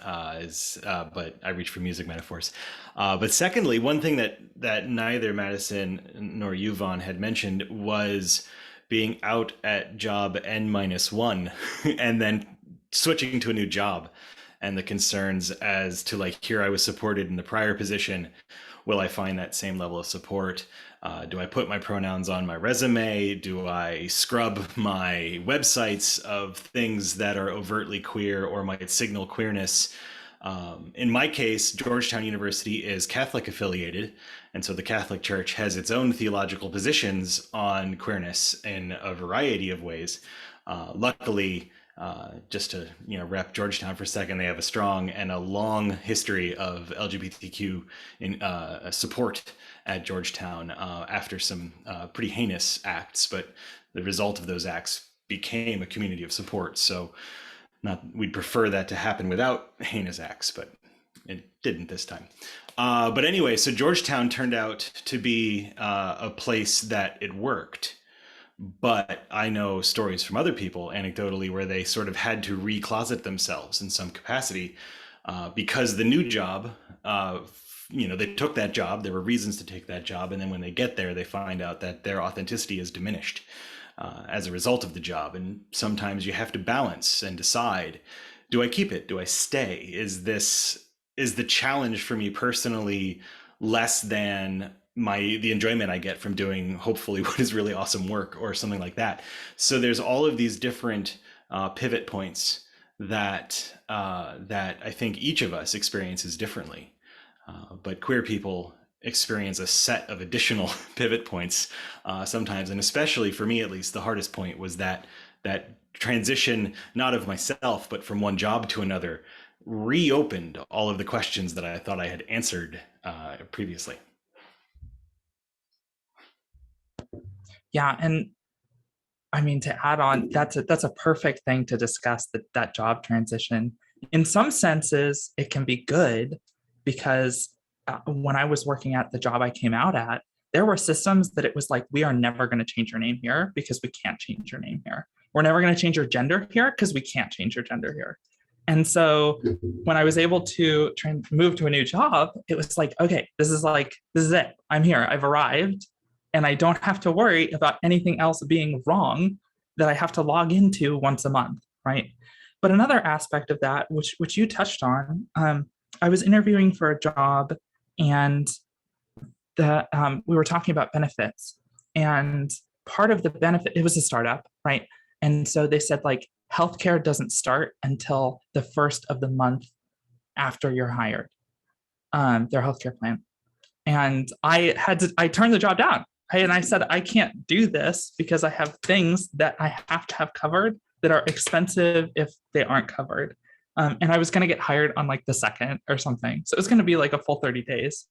but I reach for music metaphors. But secondly, one thing that neither Madison nor you, Vaughn, had mentioned was being out at job N-1 and then switching to a new job, and the concerns as to like, here I was supported in the prior position, will I find that same level of support? Do I put my pronouns on my resume? Do I scrub my websites of things that are overtly queer or might signal queerness? In my case, Georgetown University is Catholic affiliated, and so the Catholic Church has its own theological positions on queerness in a variety of ways. Luckily, just to rep Georgetown for a second, they have a strong and a long history of LGBTQ support at Georgetown after some pretty heinous acts, but the result of those acts became a community of support. So we'd prefer that to happen without heinous acts, but it didn't this time. But anyway, so Georgetown turned out to be a place that it worked. But I know stories from other people anecdotally where they sort of had to recloset themselves in some capacity because the new job, they took that job, there were reasons to take that job, and then when they get there, they find out that their authenticity is diminished as a result of the job. And sometimes you have to balance and decide, do I keep it? Do I stay? Is the challenge for me personally less than the enjoyment I get from doing hopefully what is really awesome work or something like that? So there's all of these different pivot points that I think each of us experiences differently. But queer people experience a set of additional pivot points sometimes, and especially for me, at least, the hardest point was that transition, not of myself, but from one job to another, reopened all of the questions that I thought I had answered previously. Yeah, and I mean, to add on, that's a perfect thing to discuss, that job transition. In some senses, it can be good because when I was working at the job I came out at, there were systems that it was like, we are never going to change your name here because we can't change your name here. We're never going to change your gender here because we can't change your gender here. And so when I was able to move to a new job, it was like, okay, this is it. I'm here. I've arrived. And I don't have to worry about anything else being wrong that I have to log into once a month, right? But another aspect of that, which you touched on, I was interviewing for a job, and we were talking about benefits. And part of the benefit, it was a startup, right? And so they said like, healthcare doesn't start until the first of the month after you're hired, their healthcare plan. And I turned the job down. And I said, I can't do this because I have things that I have to have covered that are expensive if they aren't covered. And I was going to get hired on like the 2nd or something. So it was going to be like a full 30 days.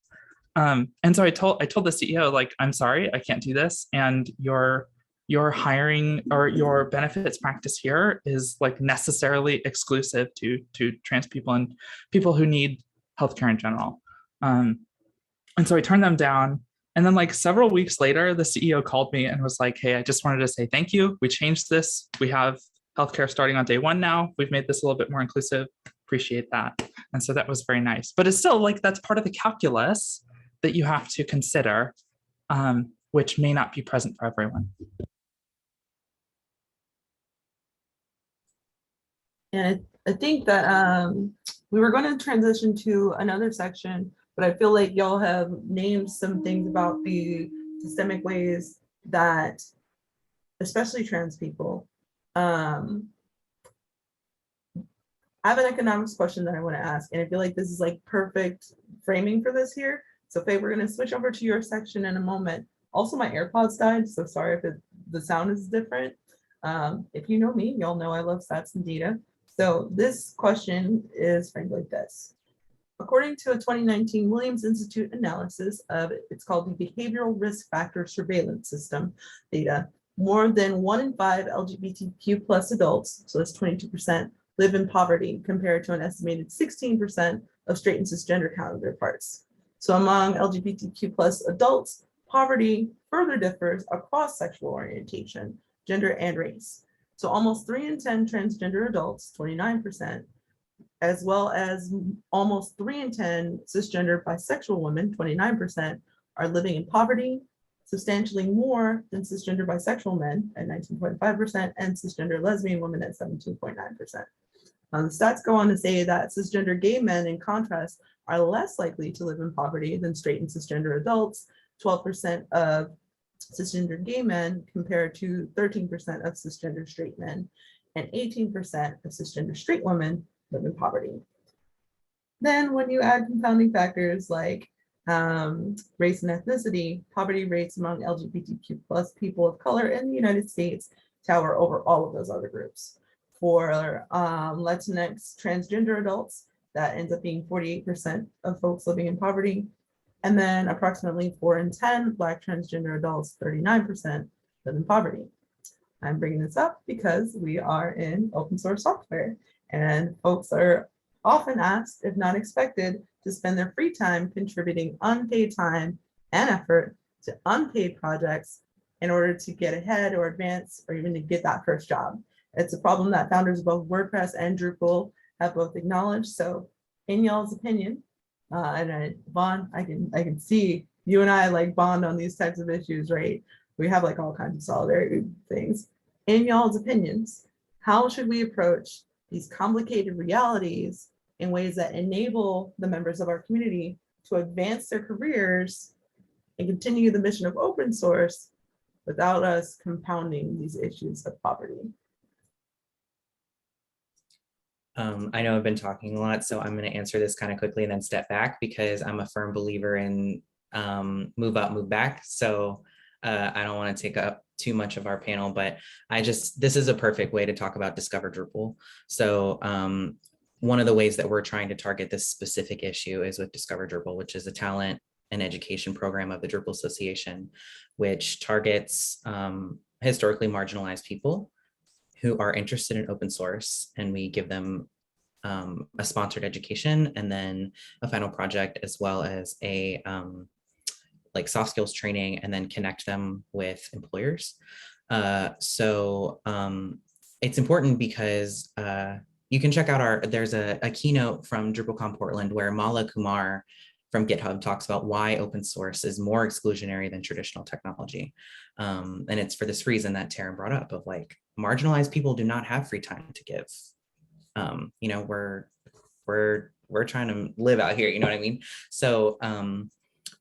And so I told the CEO, like, I'm sorry, I can't do this. And your hiring or your benefits practice here is like necessarily exclusive to trans people and people who need healthcare in general. And so I turned them down. And then like several weeks later, the CEO called me and was like, hey, I just wanted to say thank you. We changed this. We have healthcare starting on day 1 now. We've made this a little bit more inclusive. Appreciate that. And so that was very nice. But it's still like, that's part of the calculus that you have to consider, which may not be present for everyone. And I think that we were going to transition to another section, but I feel like y'all have named some things about the systemic ways that, especially trans people, I have an economics question that I want to ask, and I feel like this is like perfect framing for this here. So Faye, we're going to switch over to your section in a moment. Also, my AirPods died, so sorry if the sound is different. If you know me, y'all know I love stats and data. So this question is framed like this. According to a 2019 Williams Institute analysis of, it's called the Behavioral Risk Factor Surveillance System data, more than 1 in 5 LGBTQ plus adults, so that's 22%, live in poverty compared to an estimated 16% of straight and cisgender counterparts. So among LGBTQ plus adults, poverty further differs across sexual orientation, gender, and race. So almost 3 in 10 transgender adults, 29%, as well as almost 3 in 10 cisgender bisexual women, 29%, are living in poverty, substantially more than cisgender bisexual men at 19.5% and cisgender lesbian women at 17.9%. The stats go on to say that cisgender gay men, in contrast, are less likely to live in poverty than straight and cisgender adults, 12% of cisgender gay men compared to 13% of cisgender straight men, and 18% of cisgender straight women live in poverty. Then when you add confounding factors like race and ethnicity, poverty rates among LGBTQ plus people of color in the United States tower over all of those other groups. For Latinx transgender adults, that ends up being 48% of folks living in poverty. And then approximately 4 in 10 Black transgender adults, 39%, live in poverty. I'm bringing this up because we are in open source software, and folks are often asked, if not expected, to spend their free time contributing unpaid time and effort to unpaid projects in order to get ahead or advance or even to get that first job. It's a problem that founders of both WordPress and Drupal have both acknowledged. So in y'all's opinion, Vaughn, I can see you and I like bond on these types of issues, right? We have like all kinds of solidarity things. In y'all's opinions, how should we approach these complicated realities in ways that enable the members of our community to advance their careers and continue the mission of open source without us compounding these issues of poverty? I know I've been talking a lot, so I'm going to answer this kind of quickly and then step back because I'm a firm believer in move up, move back. So I don't want to take up too much of our panel, but this is a perfect way to talk about Discover Drupal. So one of the ways that we're trying to target this specific issue is with Discover Drupal, which is a talent and education program of the Drupal Association, which targets historically marginalized people who are interested in open source, and we give them a sponsored education and then a final project, as well as a like soft skills training, and then connect them with employers. So it's important because you can check out there's a keynote from DrupalCon Portland where Mala Kumar from GitHub talks about why open source is more exclusionary than traditional technology. And it's for this reason that Taryn brought up of like, marginalized people do not have free time to give. You know, we're trying to live out here, you know what I mean? So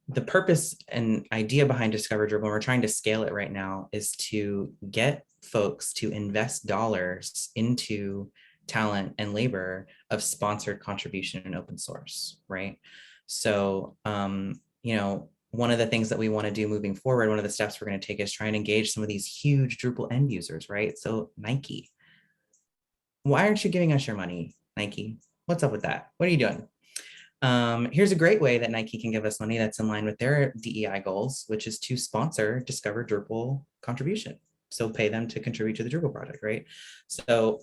the purpose and idea behind Discover Drupal, we're trying to scale it right now, is to get folks to invest dollars into talent and labor of sponsored contribution in open source, right? So, you know, one of the things that we want to do moving forward, one of the steps we're going to take is try and engage some of these huge Drupal end users, right? So Nike, why aren't you giving us your money, Nike? What's up with that? What are you doing? Here's a great way that Nike can give us money that's in line with their DEI goals, which is to sponsor Discover Drupal contribution. So pay them to contribute to the Drupal project, right? So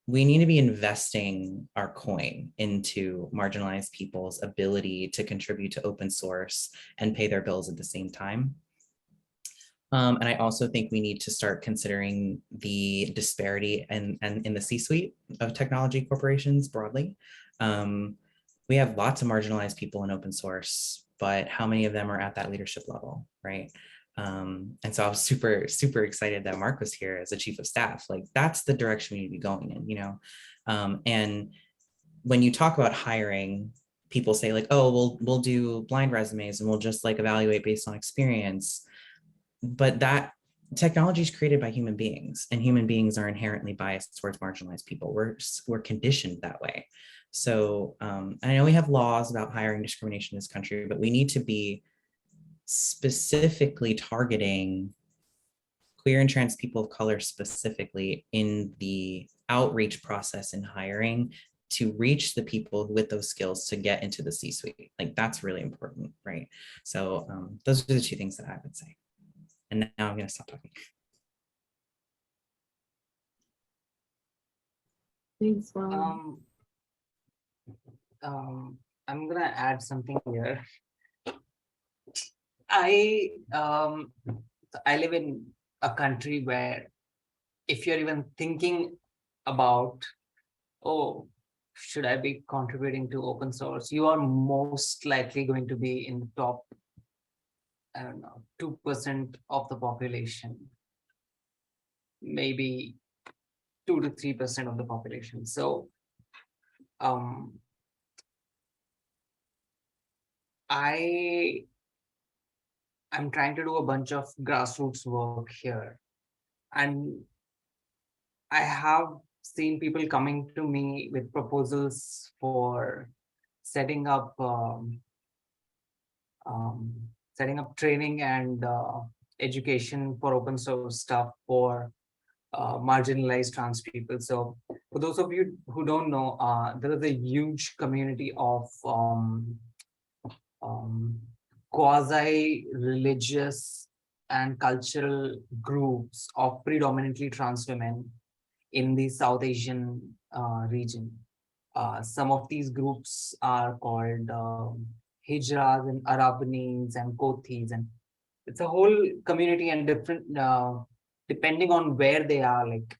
we need to be investing our coin into marginalized people's ability to contribute to open source and pay their bills at the same time. And I also think we need to start considering the disparity and in the C-suite of technology corporations broadly. We have lots of marginalized people in open source, but how many of them are at that leadership level, right? And so I was super, super excited that Mark was here as a chief of staff. Like that's the direction we need to be going in, you know? And when you talk about hiring, people say like, oh, we'll do blind resumes and we'll just like evaluate based on experience. But that technology is created by human beings, and human beings are inherently biased towards marginalized people. We're conditioned that way. So I know we have laws about hiring discrimination in this country, but we need to be specifically targeting queer and trans people of color specifically in the outreach process in hiring to reach the people with those skills to get into the C-suite. Like that's really important, right? So those are the two things that I would say. And now I'm going to stop talking. Thanks, I'm gonna add something here. I live in a country where if you're even thinking about, oh, should I be contributing to open source, you are most likely going to be in the top, I don't know, 2% of the population, maybe 2 to 3% of the population. So I'm trying to do a bunch of grassroots work here, and I have seen people coming to me with proposals for setting up training and education for open source stuff for marginalized trans people. So for those of you who don't know, there is a huge community of quasi-religious and cultural groups of predominantly trans women in the South Asian region. Some of these groups are called Hijras and Arabanis and Kothis, and it's a whole community, and different depending on where they are. Like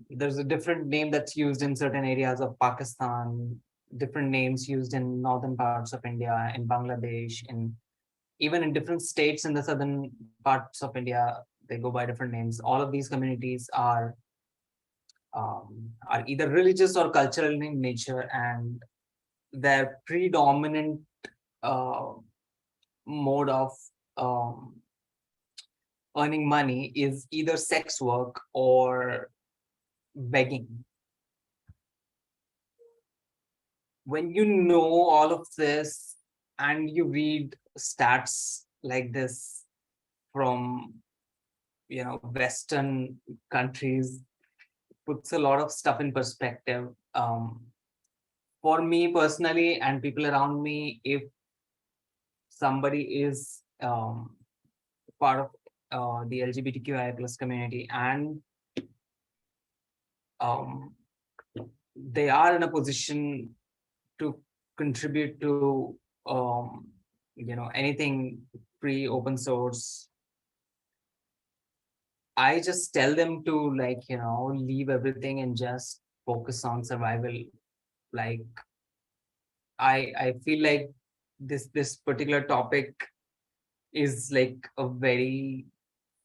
there's a different name that's used in certain areas of Pakistan, different names used in northern parts of India, in Bangladesh, and even in different states in the southern parts of India, they go by different names. All of these communities are either religious or cultural in nature, and their predominant mode of earning money is either sex work or begging. When you know all of this and you read stats like this from, you know, Western countries, puts a lot of stuff in perspective. For me personally and people around me, if somebody is part of the LGBTQIA plus community and they are in a position to contribute to you know, anything free open source, I just tell them to, like, you know, leave everything and just focus on survival. Like I feel like this particular topic is like a very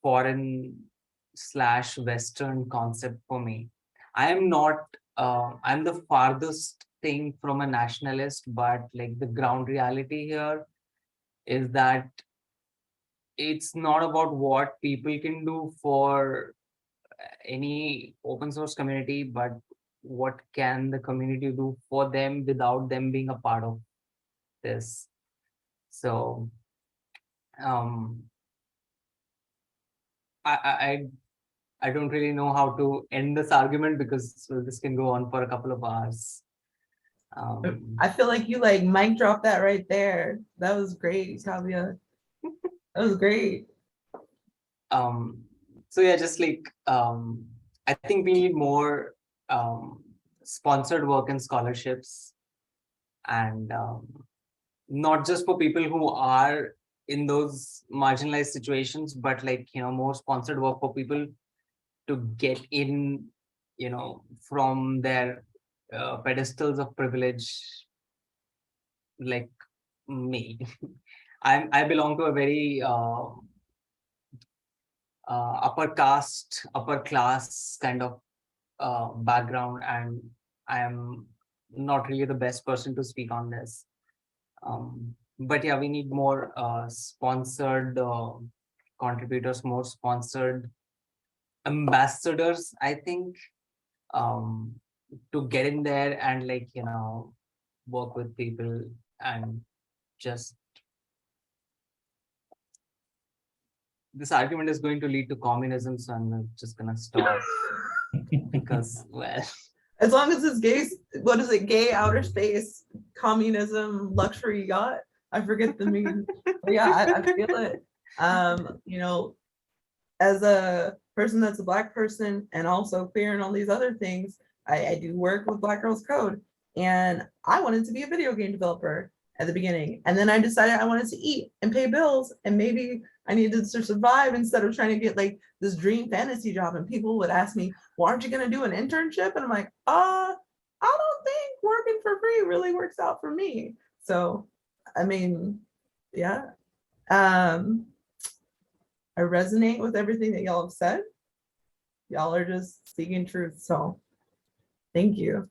foreign / Western concept for me. I am not I'm the farthest thing from a nationalist, but like the ground reality here is that it's not about what people can do for any open source community, but what can the community do for them without them being a part of this. So I don't really know how to end this argument because this can go on for a couple of hours. I feel like you like mic drop that right there. That was great, Kavya. That was great. So yeah, just like I think we need more sponsored work and scholarships, and not just for people who are in those marginalized situations, but like, you know, more sponsored work for people to get in, you know, from their pedestals of privilege, like me. I belong to a very upper caste, upper class kind of background, and I am not really the best person to speak on this. But yeah, we need more sponsored contributors, more sponsored ambassadors, I think, to get in there and like, you know, work with people and just this argument is going to lead to communism, so I'm just gonna stop because, well, As long as it's gay, what is it? Gay outer space, communism, luxury yacht. I forget the meaning. But yeah, I feel it. You know, as a person that's a Black person and also queer and all these other things, I do work with Black Girls Code, and I wanted to be a video game developer at the beginning, and then I decided I wanted to eat and pay bills, and maybe I needed to survive instead of trying to get like this dream fantasy job. And people would ask me, well, aren't you going to do an internship? And I'm like, I don't think working for free really works out for me. So, I mean, yeah. I resonate with everything that y'all have said. Y'all are just seeking truth. So thank you.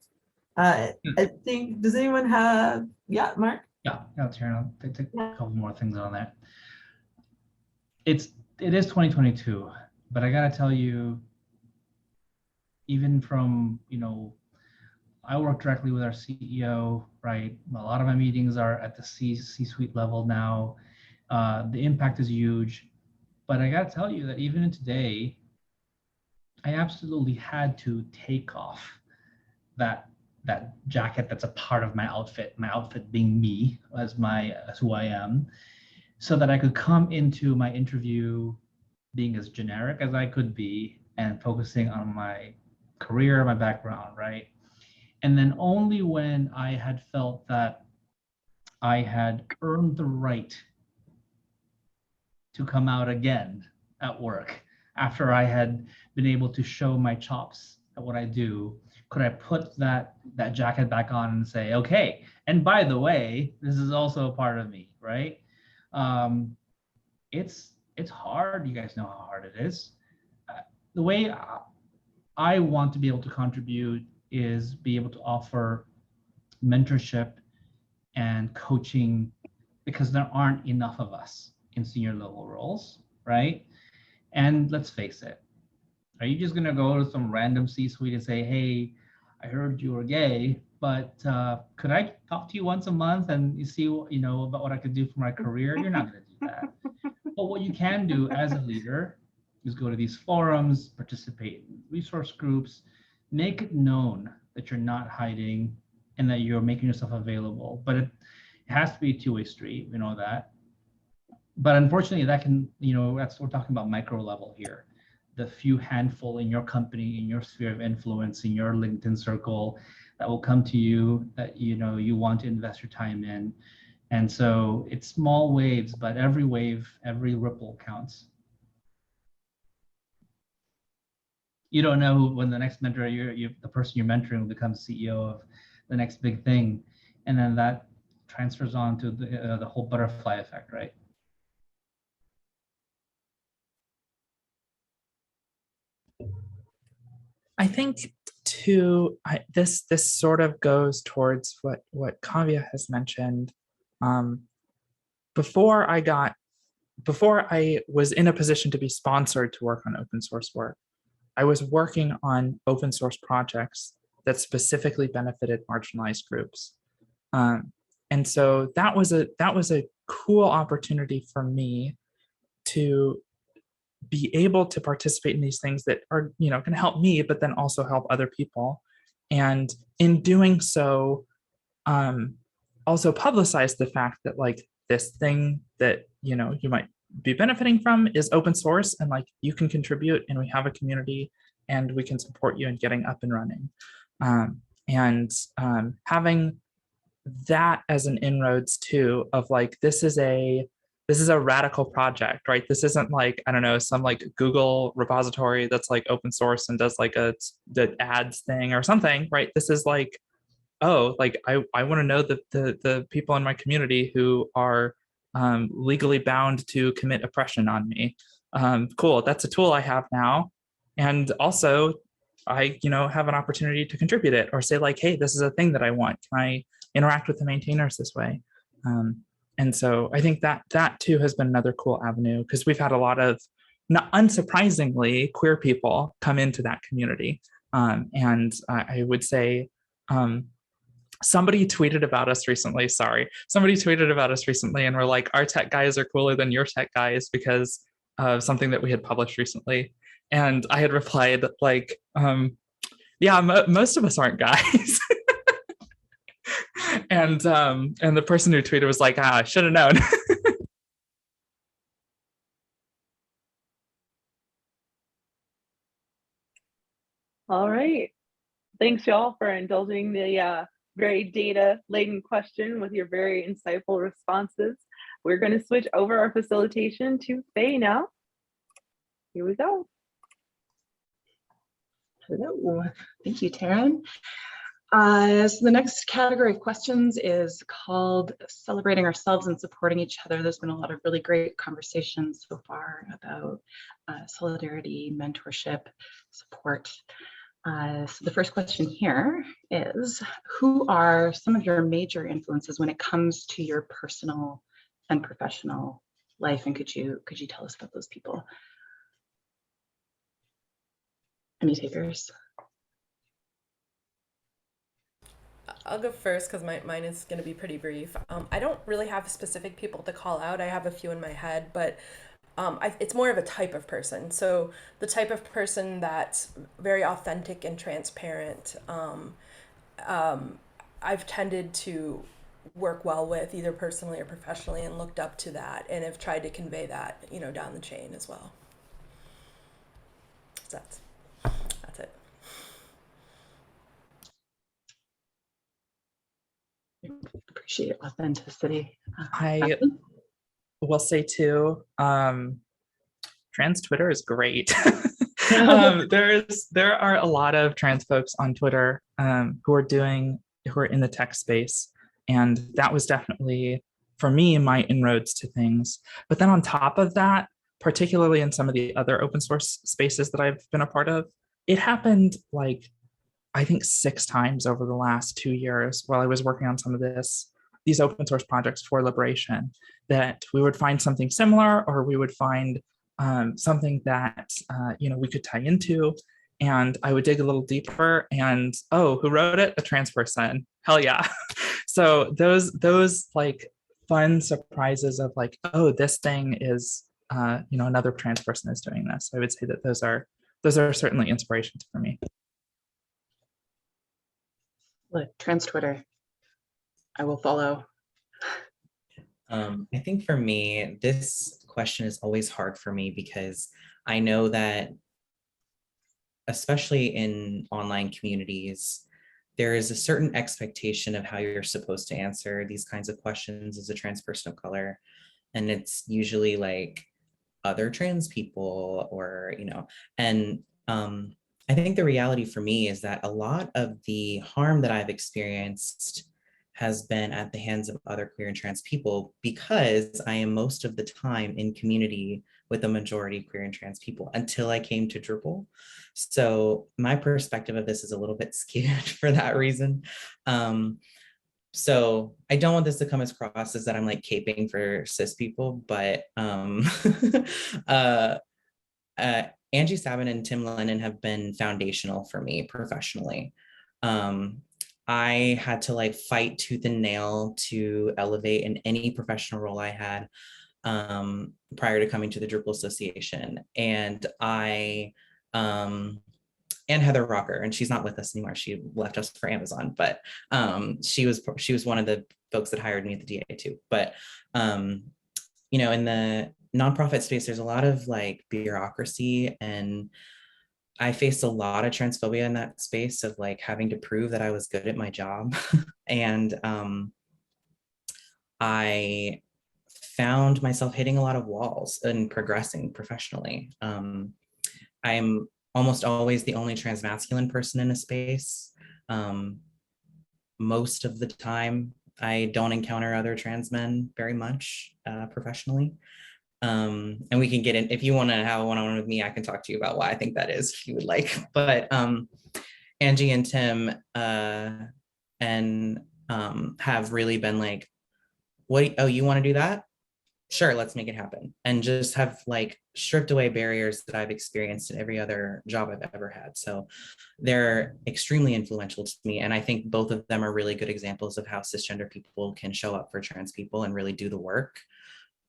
I think, does anyone have, yeah, Mark? Yeah, Taryn, I'll take a couple more things on that. It is 2022, but I gotta tell you, even from, you know, I work directly with our CEO, right? A lot of my meetings are at the C-suite level now. The impact is huge, but I gotta tell you that even today, I absolutely had to take off that jacket that's a part of my outfit being me as who I am, so that I could come into my interview being as generic as I could be and focusing on my career, my background, right? And then only when I had felt that I had earned the right to come out again at work, after I had been able to show my chops at what I do, could I put that jacket back on and say, okay, and by the way, this is also a part of me, right? It's hard. You guys know how hard it is. The way I want to be able to contribute is be able to offer mentorship and coaching, because there aren't enough of us in senior level roles, right? And let's face it, are you just gonna go to some random C-suite and say, hey, I heard you were gay, but could I talk to you once a month and you see, you know, about what I could do for my career? You're not gonna do that. But what you can do as a leader is go to these forums, participate in resource groups, make it known that you're not hiding and that you're making yourself available. But it has to be a two-way street, we know that. But unfortunately, that can, you know, we're talking about micro level here. The few handful in your company, in your sphere of influence, in your LinkedIn circle that will come to you that, you know, you want to invest your time in. And so it's small waves, but every wave, every ripple counts. You don't know when the next mentor, the person you're mentoring will become CEO of the next big thing. And then that transfers on to the whole butterfly effect, right? I think too, this sort of goes towards what Kavya has mentioned. Before I was in a position to be sponsored to work on open source work, I was working on open source projects that specifically benefited marginalized groups. And so that was a cool opportunity for me to be able to participate in these things that are, you know, can help me, but then also help other people. And in doing so, also publicize the fact that like this thing that, you know, you might be benefiting from is open source, and like you can contribute, and we have a community and we can support you in getting up and running. Having that as an inroads too, of like, this is a radical project, right? This isn't like, I don't know, some like Google repository that's like open source and does like the ads thing or something, right? This is like, oh, like I want to know the people in my community who are legally bound to commit oppression on me. Cool, that's a tool I have now. And also I, you know, have an opportunity to contribute it or say like, hey, this is a thing that I want. Can I interact with the maintainers this way? And so I think that that too has been another cool avenue, because we've had a lot of, not unsurprisingly, queer people come into that community. And I would say somebody tweeted about us recently. Somebody tweeted about us recently and were like, our tech guys are cooler than your tech guys because of something that we had published recently. And I had replied like, yeah, most of us aren't guys. And the person who tweeted was like, I should have known. All right. Thanks, y'all, for indulging the very data-laden question with your very insightful responses. We're going to switch over our facilitation to Faye now. Here we go. Hello, thank you, Taryn. So the next category of questions is called Celebrating Ourselves and Supporting Each Other. There's been a lot of really great conversations so far about solidarity, mentorship, support. So the first question here is, who are some of your major influences when it comes to your personal and professional life? And could you tell us about those people? Any takers? I'll go first because mine is going to be pretty brief. I don't really have specific people to call out. I have a few in my head, but it's more of a type of person. So the type of person that's very authentic and transparent, I've tended to work well with, either personally or professionally, and looked up to that and have tried to convey that, down the chain as well. So that's it. Appreciate authenticity. I will say too, trans Twitter is great. There are a lot of trans folks on Twitter who are in the tech space, and that was definitely, for me, my inroads to things. But then on top of that, particularly in some of the other open source spaces that I've been a part of, it happened like, I think 6 times over the last 2 years while I was working on some of these open source projects for liberation, that we would find something similar, or we would find something that we could tie into, and I would dig a little deeper, and who wrote it? A trans person. Hell yeah. So those like fun surprises of like, this thing is another trans person is doing this. I would say that those are certainly inspirations for me. Look, trans Twitter, I will follow. I think for me, this question is always hard for me because I know that, especially in online communities, there is a certain expectation of how you're supposed to answer these kinds of questions as a trans person of color. And it's usually like other trans people or, and I think the reality for me is that a lot of the harm that I've experienced has been at the hands of other queer and trans people, because I am most of the time in community with a majority queer and trans people until I came to Drupal. So my perspective of this is a little bit skewed for that reason. So I don't want this to come across as that I'm like caping for cis people, but Angie Sabin and Tim Lennon have been foundational for me professionally. I had to like fight tooth and nail to elevate in any professional role I had prior to coming to the Drupal Association. And and Heather Rocker, and she's not with us anymore. She left us for Amazon, but she was one of the folks that hired me at the DA too. But in the nonprofit space, there's a lot of like bureaucracy, and I faced a lot of transphobia in that space of like having to prove that I was good at my job. And I found myself hitting a lot of walls and progressing professionally. I'm almost always the only trans masculine person in a space. Most of the time, I don't encounter other trans men very much professionally. And we can get in, if you want to have a one-on-one with me, I can talk to you about why I think that is, if you would like. But Angie and Tim have really been like oh, you want to do that? Sure, let's make it happen. And just have like stripped away barriers that I've experienced in every other job I've ever had. So they're extremely influential to me. And I think both of them are really good examples of how cisgender people can show up for trans people and really do the work.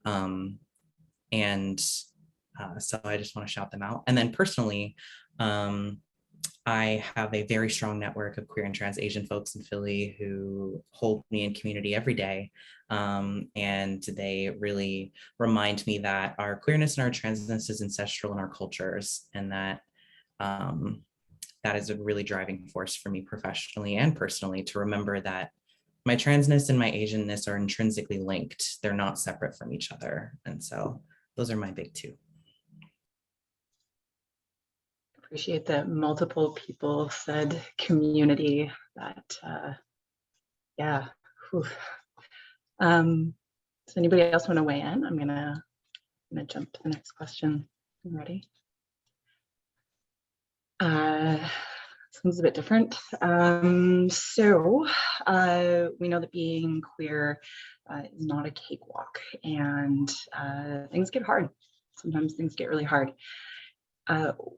So I just want to shout them out. And then personally, I have a very strong network of queer and trans Asian folks in Philly who hold me in community every day. And they really remind me that our queerness and our transness is ancestral in our cultures, and that that is a really driving force for me professionally and personally, to remember that my transness and my Asianness are intrinsically linked. They're not separate from each other. And so those are my big two. Appreciate that multiple people said community. That yeah. Whew. Does anybody else want to weigh in? I'm gonna jump to the next question. I'm ready. This one's a bit different. So we know that being queer is not a cakewalk, and things get hard. Sometimes things get really hard.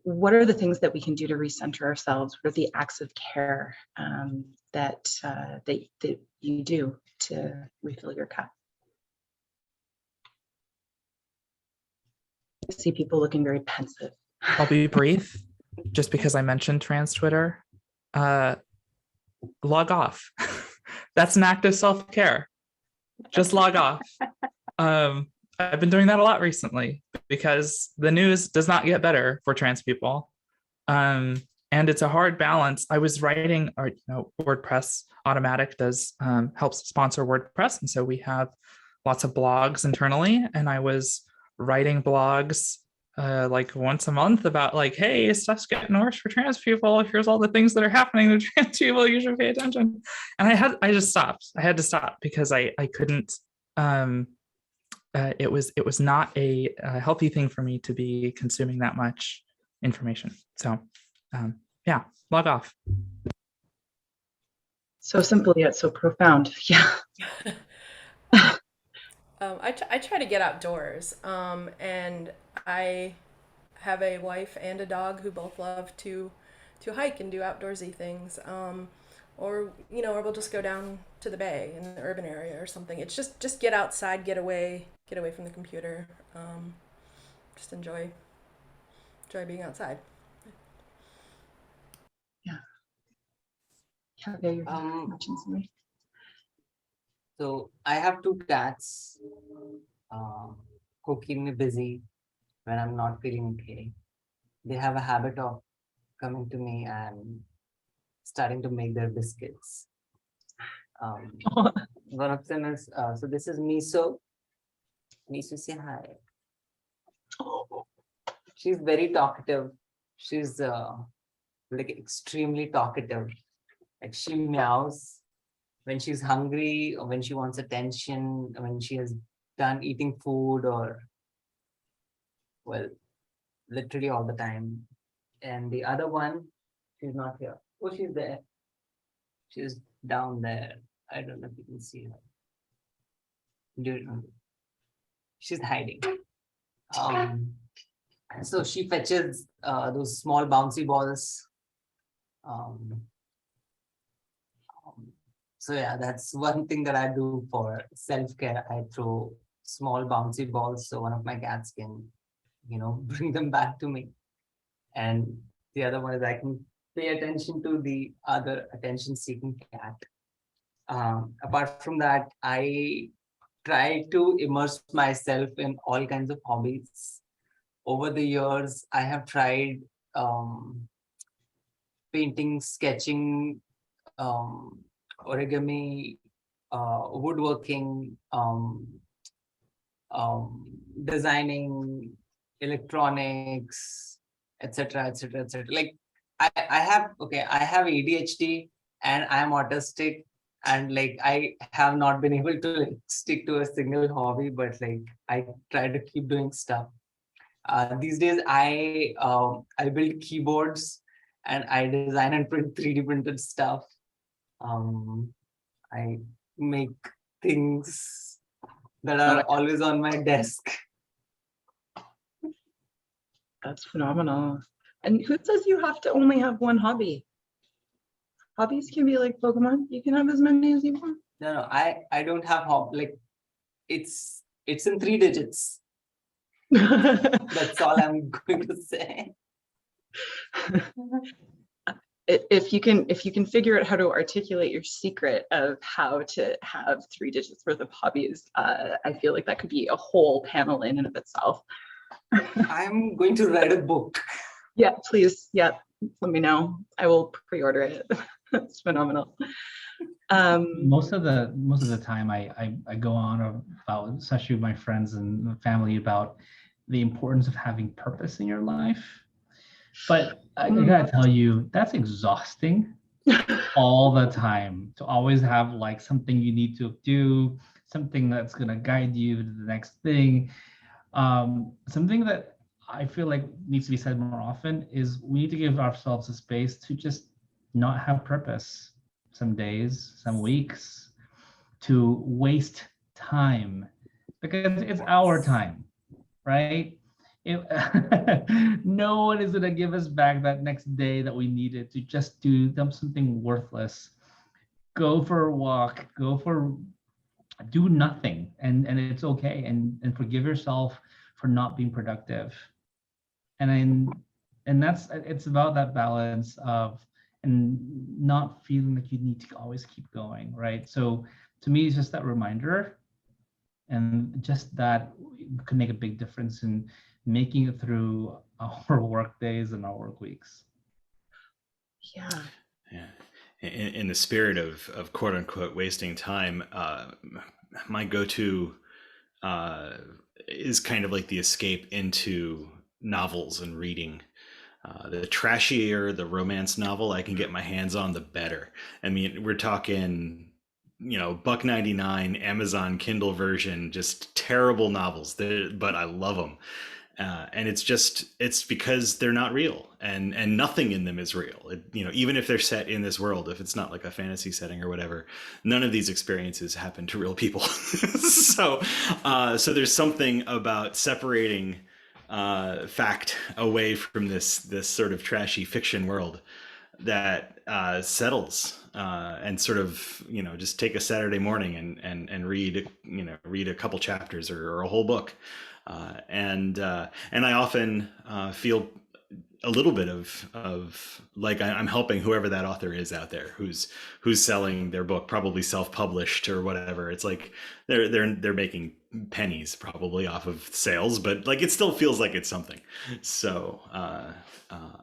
What are the things that we can do to recenter ourselves? What are the acts of care that you do to refill your cup? I see people looking very pensive. I'll be brief, just because I mentioned trans Twitter. Log off. That's an act of self-care. Just log off. I've been doing that a lot recently because the news does not get better for trans people. And it's a hard balance. I was writing, or WordPress Automatic does helps sponsor WordPress. And so we have lots of blogs internally. And I was writing blogs like once a month about like, hey, stuff's getting worse for trans people. Here's all the things that are happening to trans people. You should pay attention. And I just stopped. I had to stop because I couldn't. It was not a healthy thing for me to be consuming that much information. So yeah, log off. So simple yet so profound. Yeah. I try to get outdoors, and I have a wife and a dog who both love to hike and do outdoorsy things, or we'll just go down to the bay in the urban area or something. It's just get outside, get away from the computer, just enjoy being outside. Yeah. Yeah, you're mentioning something. So I have 2 cats who keep me busy when I'm not feeling okay. They have a habit of coming to me and starting to make their biscuits. One of them is, so this is Miso. Miso, say hi. She's very talkative. She's like extremely talkative. Like she meows when she's hungry, or when she wants attention, when she has done eating food, or well, literally all the time. And the other one, she's not here. Oh, she's there. She's down there. I don't know if you can see her. She's hiding. So she fetches those small bouncy balls. So yeah, that's one thing that I do for self-care. I throw small bouncy balls so one of my cats can, bring them back to me. And the other one is I can pay attention to the other attention-seeking cat. Apart from that, I try to immerse myself in all kinds of hobbies. Over the years, I have tried painting, sketching, origami, woodworking, designing, electronics, etc., etc., etc. Like I have ADHD and I'm autistic, and like I have not been able to like stick to a single hobby, but like I try to keep doing stuff. These days I build keyboards and I design and print 3D printed stuff. I make things that are always on my desk. That's phenomenal. And who says you have to only have one hobby? Hobbies can be like Pokemon. You can have as many as you want. No, I don't have like it's in 3 digits. That's all I'm going to say. If you can figure out how to articulate your secret of how to have 3 digits worth of hobbies, I feel like that could be a whole panel in and of itself. I'm going to write a book. Yeah, please. Yeah, let me know. I will pre-order it. It's phenomenal. Most of the time I go on about, especially with my friends and family, about the importance of having purpose in your life. But I gotta tell you, that's exhausting all the time, to always have like something you need to do, something that's gonna guide you to the next thing. Something that I feel like needs to be said more often is we need to give ourselves a space to just not have purpose some days, some weeks, to waste time, because it's our time, right? No one is going to give us back that next day that we needed to just do something worthless. Go for a walk, do nothing, and it's okay, and forgive yourself for not being productive. And it's about that balance of, and not feeling like you need to always keep going, right? So to me, it's just that reminder, and just that can make a big difference in making it through our work days and our work weeks. Yeah. In the spirit of quote unquote wasting time, my go-to is kind of like the escape into novels and reading. The trashier the romance novel I can get my hands on, the better. I mean, we're talking, $1.99 Amazon Kindle version, just terrible novels, but I love them. And it's because they're not real, and nothing in them is real. Even if they're set in this world, if it's not like a fantasy setting or whatever, none of these experiences happen to real people. So there's something about separating fact away from this sort of trashy fiction world that settles, and sort of just take a Saturday morning and read a couple chapters or a whole book. And I often feel a little bit of like I'm helping whoever that author is out there who's selling their book, probably self-published or whatever. It's like they're making pennies probably off of sales, but like it still feels like it's something. So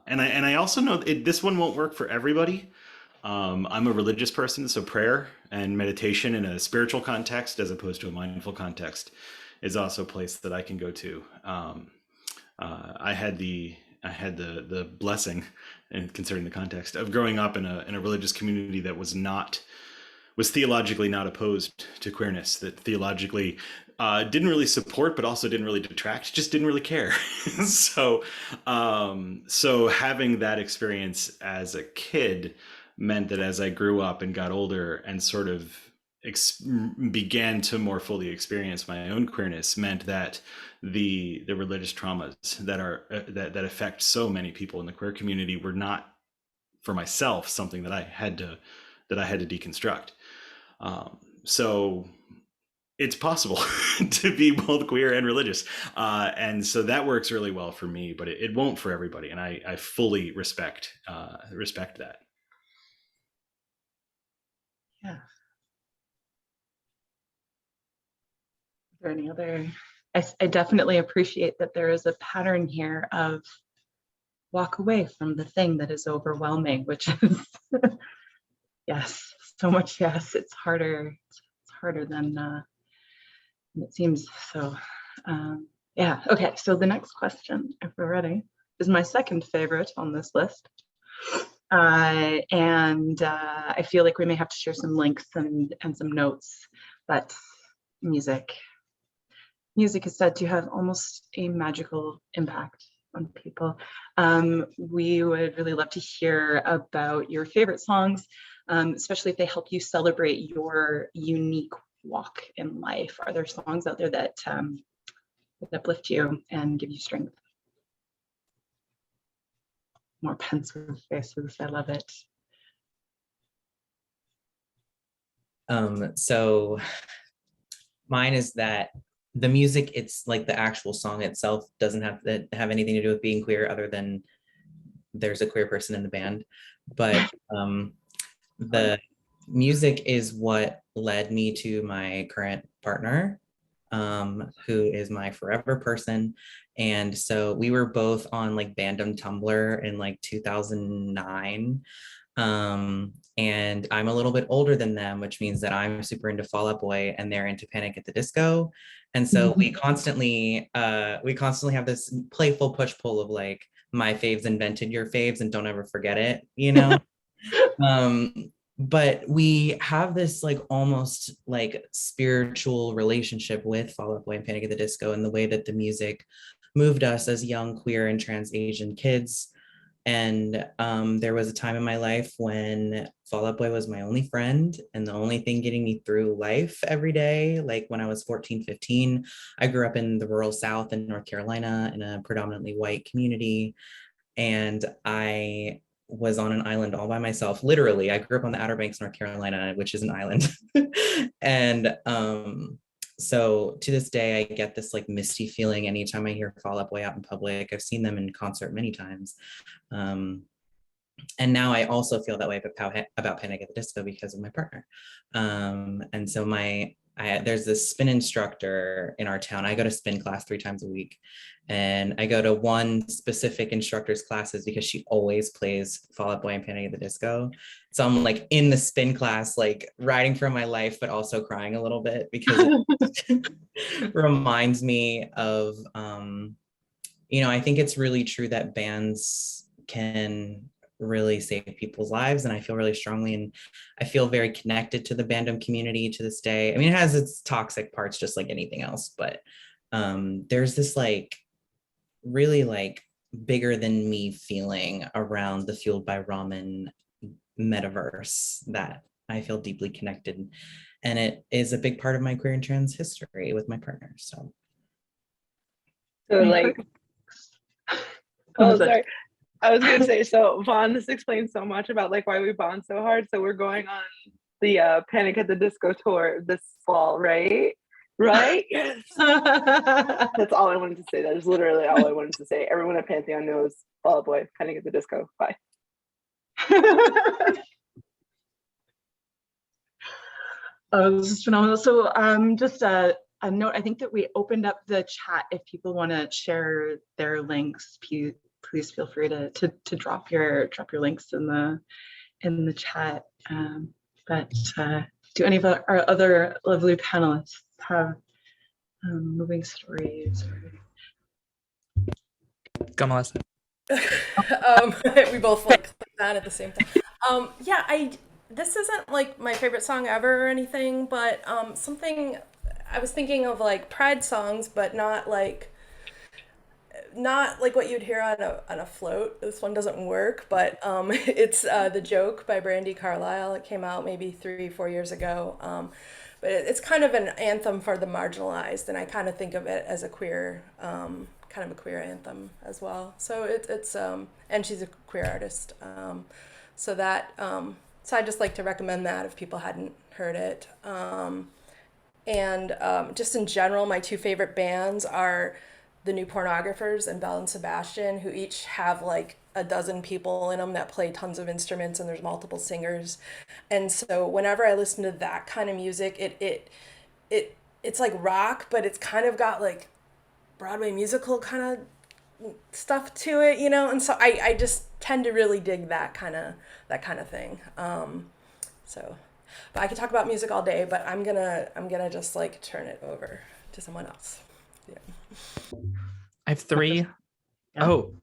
and I also know this one won't work for everybody. I'm a religious person, so prayer and meditation in a spiritual context as opposed to a mindful context is also a place that I can go to. I had the blessing, and considering the context, of growing up in a religious community that was theologically not opposed to queerness, that theologically didn't really support, but also didn't really detract, just didn't really care. So having that experience as a kid meant that as I grew up and got older and sort of began to more fully experience my own queerness, meant that the religious traumas that affect so many people in the queer community were not, for myself, something that I had to deconstruct. So it's possible to be both queer and religious, and so that works really well for me, but it won't for everybody, and I fully respect that. Yeah. Is there any other? I definitely appreciate that there is a pattern here of walk away from the thing that is overwhelming, which is yes, so much yes. It's harder. It's harder than it seems. So yeah. Okay. So the next question, if we're ready, is my second favorite on this list. And I feel like we may have to share some links and some notes, but music is said to have almost a magical impact on people. We would really love to hear about your favorite songs, especially if they help you celebrate your unique walk in life? Are there songs out there that uplift you and give you strength? More pensive faces, I love it. So mine is that the music, it's like the actual song itself doesn't have to have anything to do with being queer other than there's a queer person in the band. But the music is what led me to my current partner, who is my forever person. And so we were both on like Bandom Tumblr in like 2009. And I'm a little bit older than them, which means that I'm super into Fall Out Boy and they're into Panic at the Disco. And so we constantly have this playful push-pull of like, my faves invented your faves and don't ever forget it, you know? But we have this like almost like spiritual relationship with Fall Out Boy and Panic at the Disco and the way that the music moved us as young queer and trans Asian kids. And there was a time in my life when Fall Out Boy was my only friend and the only thing getting me through life every day. Like when I was 14, 15, I grew up in the rural South in North Carolina in a predominantly white community. And I was on an island all by myself. Literally, I grew up on the Outer Banks, North Carolina, which is an island. And so to this day, I get this like misty feeling anytime I hear Fall Out Boy out in public. I've seen them in concert many times. And now I also feel that way about Panic at the Disco because of my partner. And so there's this spin instructor in our town. I go to spin class 3 times a week. And I go to one specific instructor's classes because she always plays Fall Out Boy and Pantheon the Disco. So I'm like in the spin class, like riding for my life, but also crying a little bit because it reminds me of, I think it's really true that bands can really save people's lives. And I feel really strongly, and I feel very connected to the Bandom community to this day. I mean, it has its toxic parts just like anything else, but there's this like really like bigger than me feeling around the Fueled by Ramen metaverse that I feel deeply connected. And it is a big part of my queer and trans history with my partner. So like, oh, sorry. I was gonna say, so Vaughn, this explains so much about like why we bond so hard. So we're going on the Panic at the Disco tour this fall, right? Right? Yes. That's all I wanted to say. That is literally all I wanted to say. Everyone at Pantheon knows Fall Out Boy, Panic at the Disco. Bye. Oh, this is phenomenal. So just a note, I think that we opened up the chat. If people want to share their links, please feel free to drop your links in the chat. But do any of our other lovely panelists have moving stories? Go, Melissa. We both like click that at the same time. Yeah, this isn't like my favorite song ever or anything, but something I was thinking of like pride songs, but not like what you'd hear on a float. This one doesn't work, but it's The Joke by Brandi Carlile. It came out maybe 3-4 years ago. But it's kind of an anthem for the marginalized, and I kind of think of it as a queer, kind of a queer anthem as well. So it's and she's a queer artist. So I just like to recommend that if people hadn't heard it. And just in general, my 2 favorite bands are the New Pornographers and Belle and Sebastian, who each have like a dozen people in them that play tons of instruments, and there's multiple singers. And so whenever I listen to that kind of music, it's like rock, but it's kind of got like Broadway musical kind of stuff to it, and so I just tend to really dig that kind of thing. But I could talk about music all day, but I'm gonna just like turn it over to someone else. Yeah. I have 3. Yeah. Oh.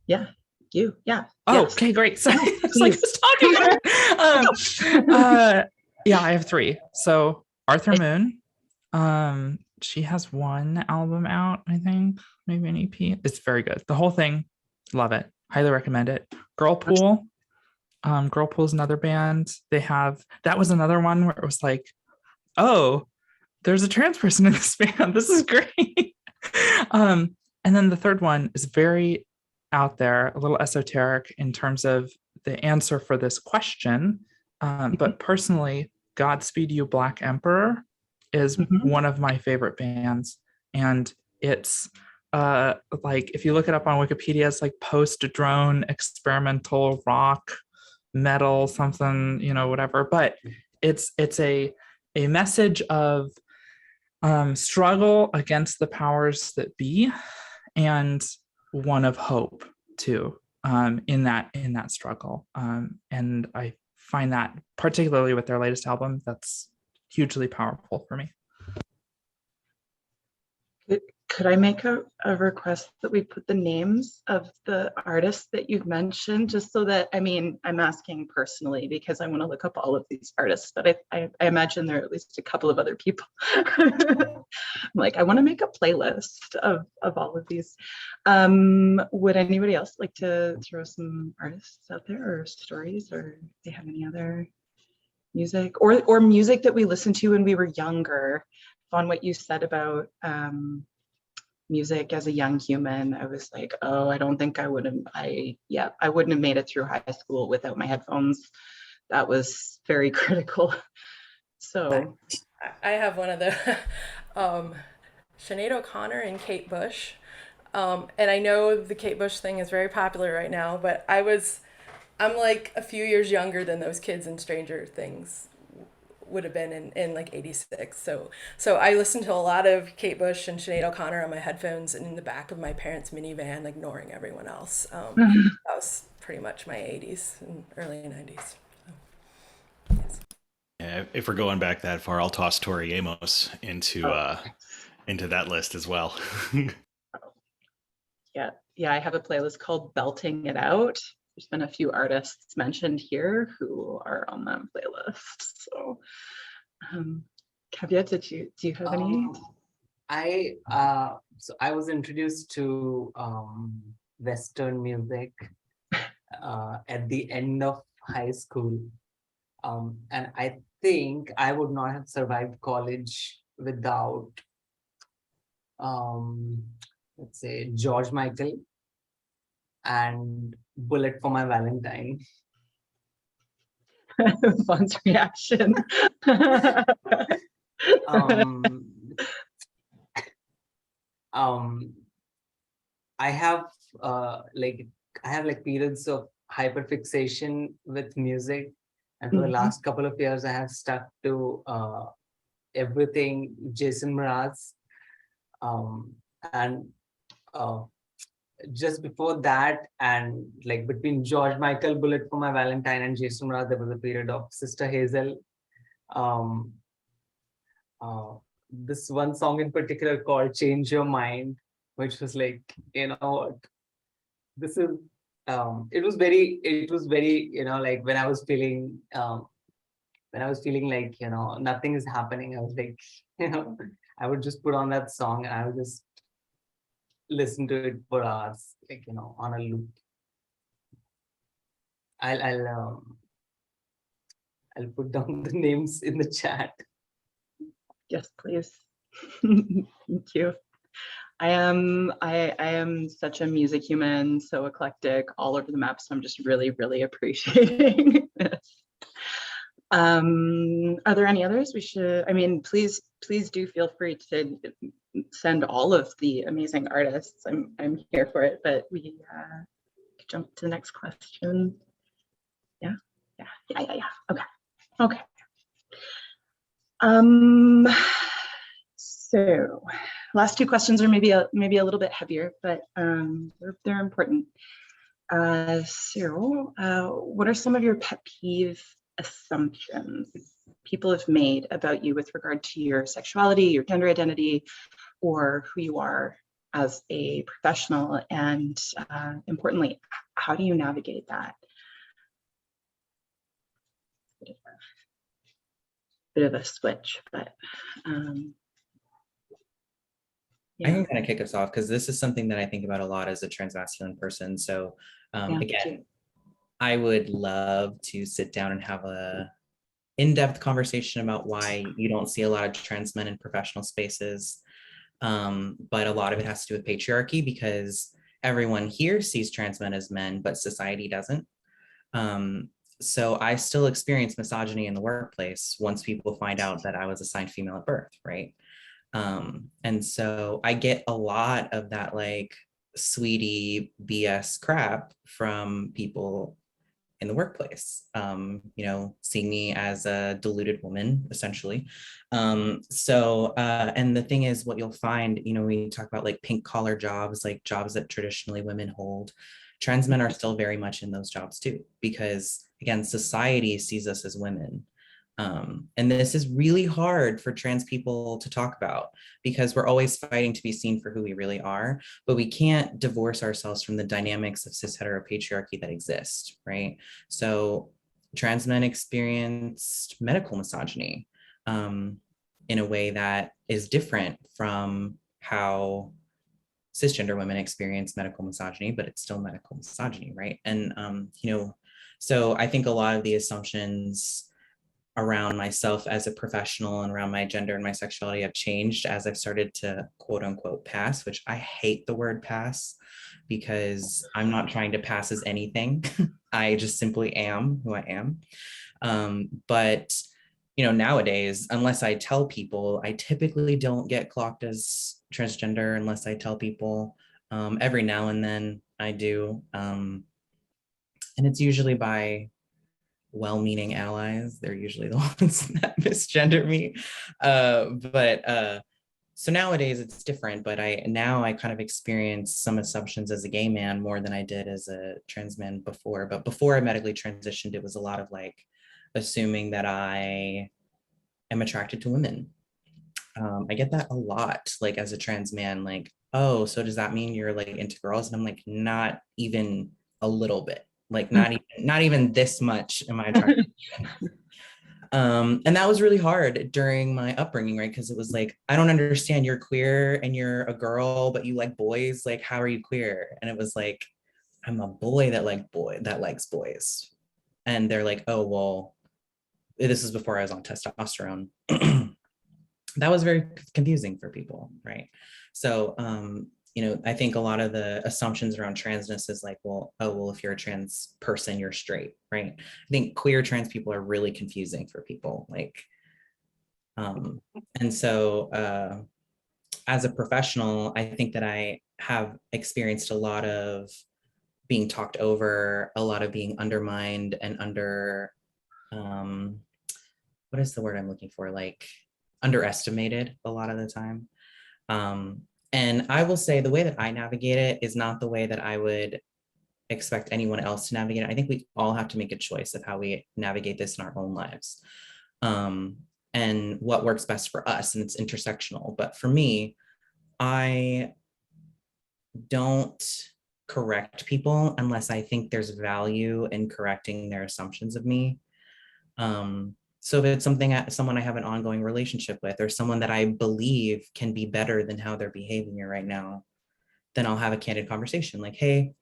Yeah. You. Yeah. Oh, yes. okay, great. So it's like just talking. Yeah, I have 3. So Arthur Moon. She has 1 album out, I think, maybe an EP. It's very good. The whole thing, love it. Highly recommend it. Girlpool. Girlpool is another band. That was another one where it was like, oh, there's a trans person in this band. This is great. And then the third one is very out there, a little esoteric in terms of the answer for this question. But personally, Godspeed You Black Emperor is one of my favorite bands. And it's like, if you look it up on Wikipedia, it's like post-drone experimental rock, metal, something, whatever. But it's a message of struggle against the powers that be, and one of hope too, in that struggle. And I find that, particularly with their latest album, that's hugely powerful for me. Could I make a request that we put the names of the artists that you've mentioned, just so that, I'm asking personally because I want to look up all of these artists, but I imagine there are at least a couple of other people. I'm like, I want to make a playlist of all of these. Would anybody else like to throw some artists out there, or stories, or if they have any other music or music that we listened to when we were younger? On what you said about music as a young human, I was like, oh, I don't think I would have, I wouldn't have made it through high school without my headphones. That was very critical. So I have one of the Sinead O'Connor and Kate Bush. And I know the Kate Bush thing is very popular right now, but I'm like a few years younger than those kids in Stranger Things would have been in like 86. So I listened to a lot of Kate Bush and Sinead O'Connor on my headphones and in the back of my parents' minivan, ignoring everyone else. That was pretty much my 80s and early 90s. So, yes. Yeah, if we're going back that far, I'll toss Tori Amos into that list as well. Yeah, I have a playlist called Belting It Out. There's been a few artists mentioned here who are on that playlist. So, Kavya, do you have any? I was introduced to Western music at the end of high school, and I think I would not have survived college without, let's say, George Michael and Bullet for My Valentine. Fon's reaction. I have periods of hyperfixation with music, and for the last couple of years I have stuck to everything Jason Mraz, and just before that, and like between George Michael, Bullet for My Valentine, and Jason Mraz, there was a period of Sister Hazel. This one song in particular called Change Your Mind, which was like, this is it was very like when I was feeling like nothing is happening, I was like, I would just put on that song and I would just listen to it for hours, on a loop. I'll put down the names in the chat. Yes, please. Thank you. I am such a music human, so eclectic, all over the map. So I'm just really, really appreciating this. Are there any others we should? Please do feel free to send all of the amazing artists. I'm here for it, but we could jump to the next question. Yeah. Okay. So last two questions are maybe a little bit heavier, but they're important. What are some of your pet peeve assumptions people have made about you with regard to your sexuality, your gender identity, or who you are as a professional? And importantly, how do you navigate that? Bit of a switch, but I can kind of kick us off because this is something that I think about a lot as a transmasculine person. So again, I would love to sit down and have a in-depth conversation about why you don't see a lot of trans men in professional spaces. But a lot of it has to do with patriarchy, because everyone here sees trans men as men, but society doesn't. So I still experience misogyny in the workplace once people find out that I was assigned female at birth, right? And so I get a lot of that like sweetie BS crap from people in the workplace, seeing me as a deluded woman, essentially. And the thing is, what you'll find, we talk about like pink collar jobs, like jobs that traditionally women hold, trans men are still very much in those jobs too, because again, society sees us as women. And this is really hard for trans people to talk about, because we're always fighting to be seen for who we really are, but we can't divorce ourselves from the dynamics of cis heteropatriarchy that exist, right? So trans men experienced medical misogyny in a way that is different from how cisgender women experience medical misogyny, but it's still medical misogyny, right? And, so I think a lot of the assumptions around myself as a professional and around my gender and my sexuality have changed as I've started to quote unquote pass, which I hate the word pass, because I'm not trying to pass as anything. I just simply am who I am. But nowadays, unless I tell people, I typically don't get clocked as transgender unless I tell people. Every now and then I do. And it's usually by well-meaning allies. They're usually the ones that misgender me. So nowadays it's different, but I kind of experience some assumptions as a gay man more than I did as a trans man before. But before I medically transitioned, it was a lot of like assuming that I am attracted to women. I get that a lot, like as a trans man, like, oh, so does that mean you're like into girls? And I'm like, not even a little bit. Like not even this much am I attracted to. And that was really hard during my upbringing, right? Because it was like, I don't understand, you're queer and you're a girl, but you like boys. Like, how are you queer? And it was like, I'm a boy that likes boys. And they're like, oh, well, this is before I was on testosterone. That was very confusing for people, right? So I think a lot of the assumptions around transness is like, well, if you're a trans person, you're straight, right? I think queer trans people are really confusing for people, like, and so as a professional, I think that I have experienced a lot of being talked over, a lot of being undermined and what is the word I'm looking for? Like underestimated a lot of the time. And I will say the way that I navigate it is not the way that I would expect anyone else to navigate it. I think we all have to make a choice of how we navigate this in our own lives, and what works best for us, and it's intersectional. But for me, I don't correct people unless I think there's value in correcting their assumptions of me. So if it's someone I have an ongoing relationship with, or someone that I believe can be better than how they're behaving here right now, then I'll have a candid conversation like, hey,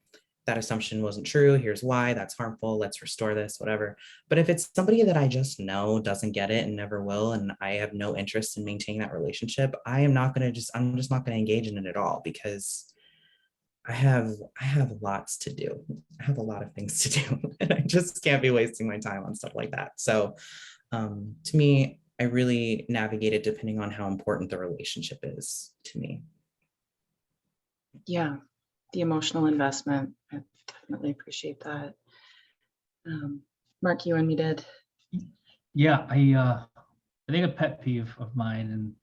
that assumption wasn't true. Here's why. That's harmful. Let's restore this, whatever. But if it's somebody that I just know doesn't get it and never will, and I have no interest in maintaining that relationship, I'm just not going to engage in it at all, because I have lots to do. I have a lot of things to do, and I just can't be wasting my time on stuff like that. So to me, I really navigate it depending on how important the relationship is to me. Yeah, the emotional investment. I definitely appreciate that. Mark, you unmuted. Yeah, I think a pet peeve of mine,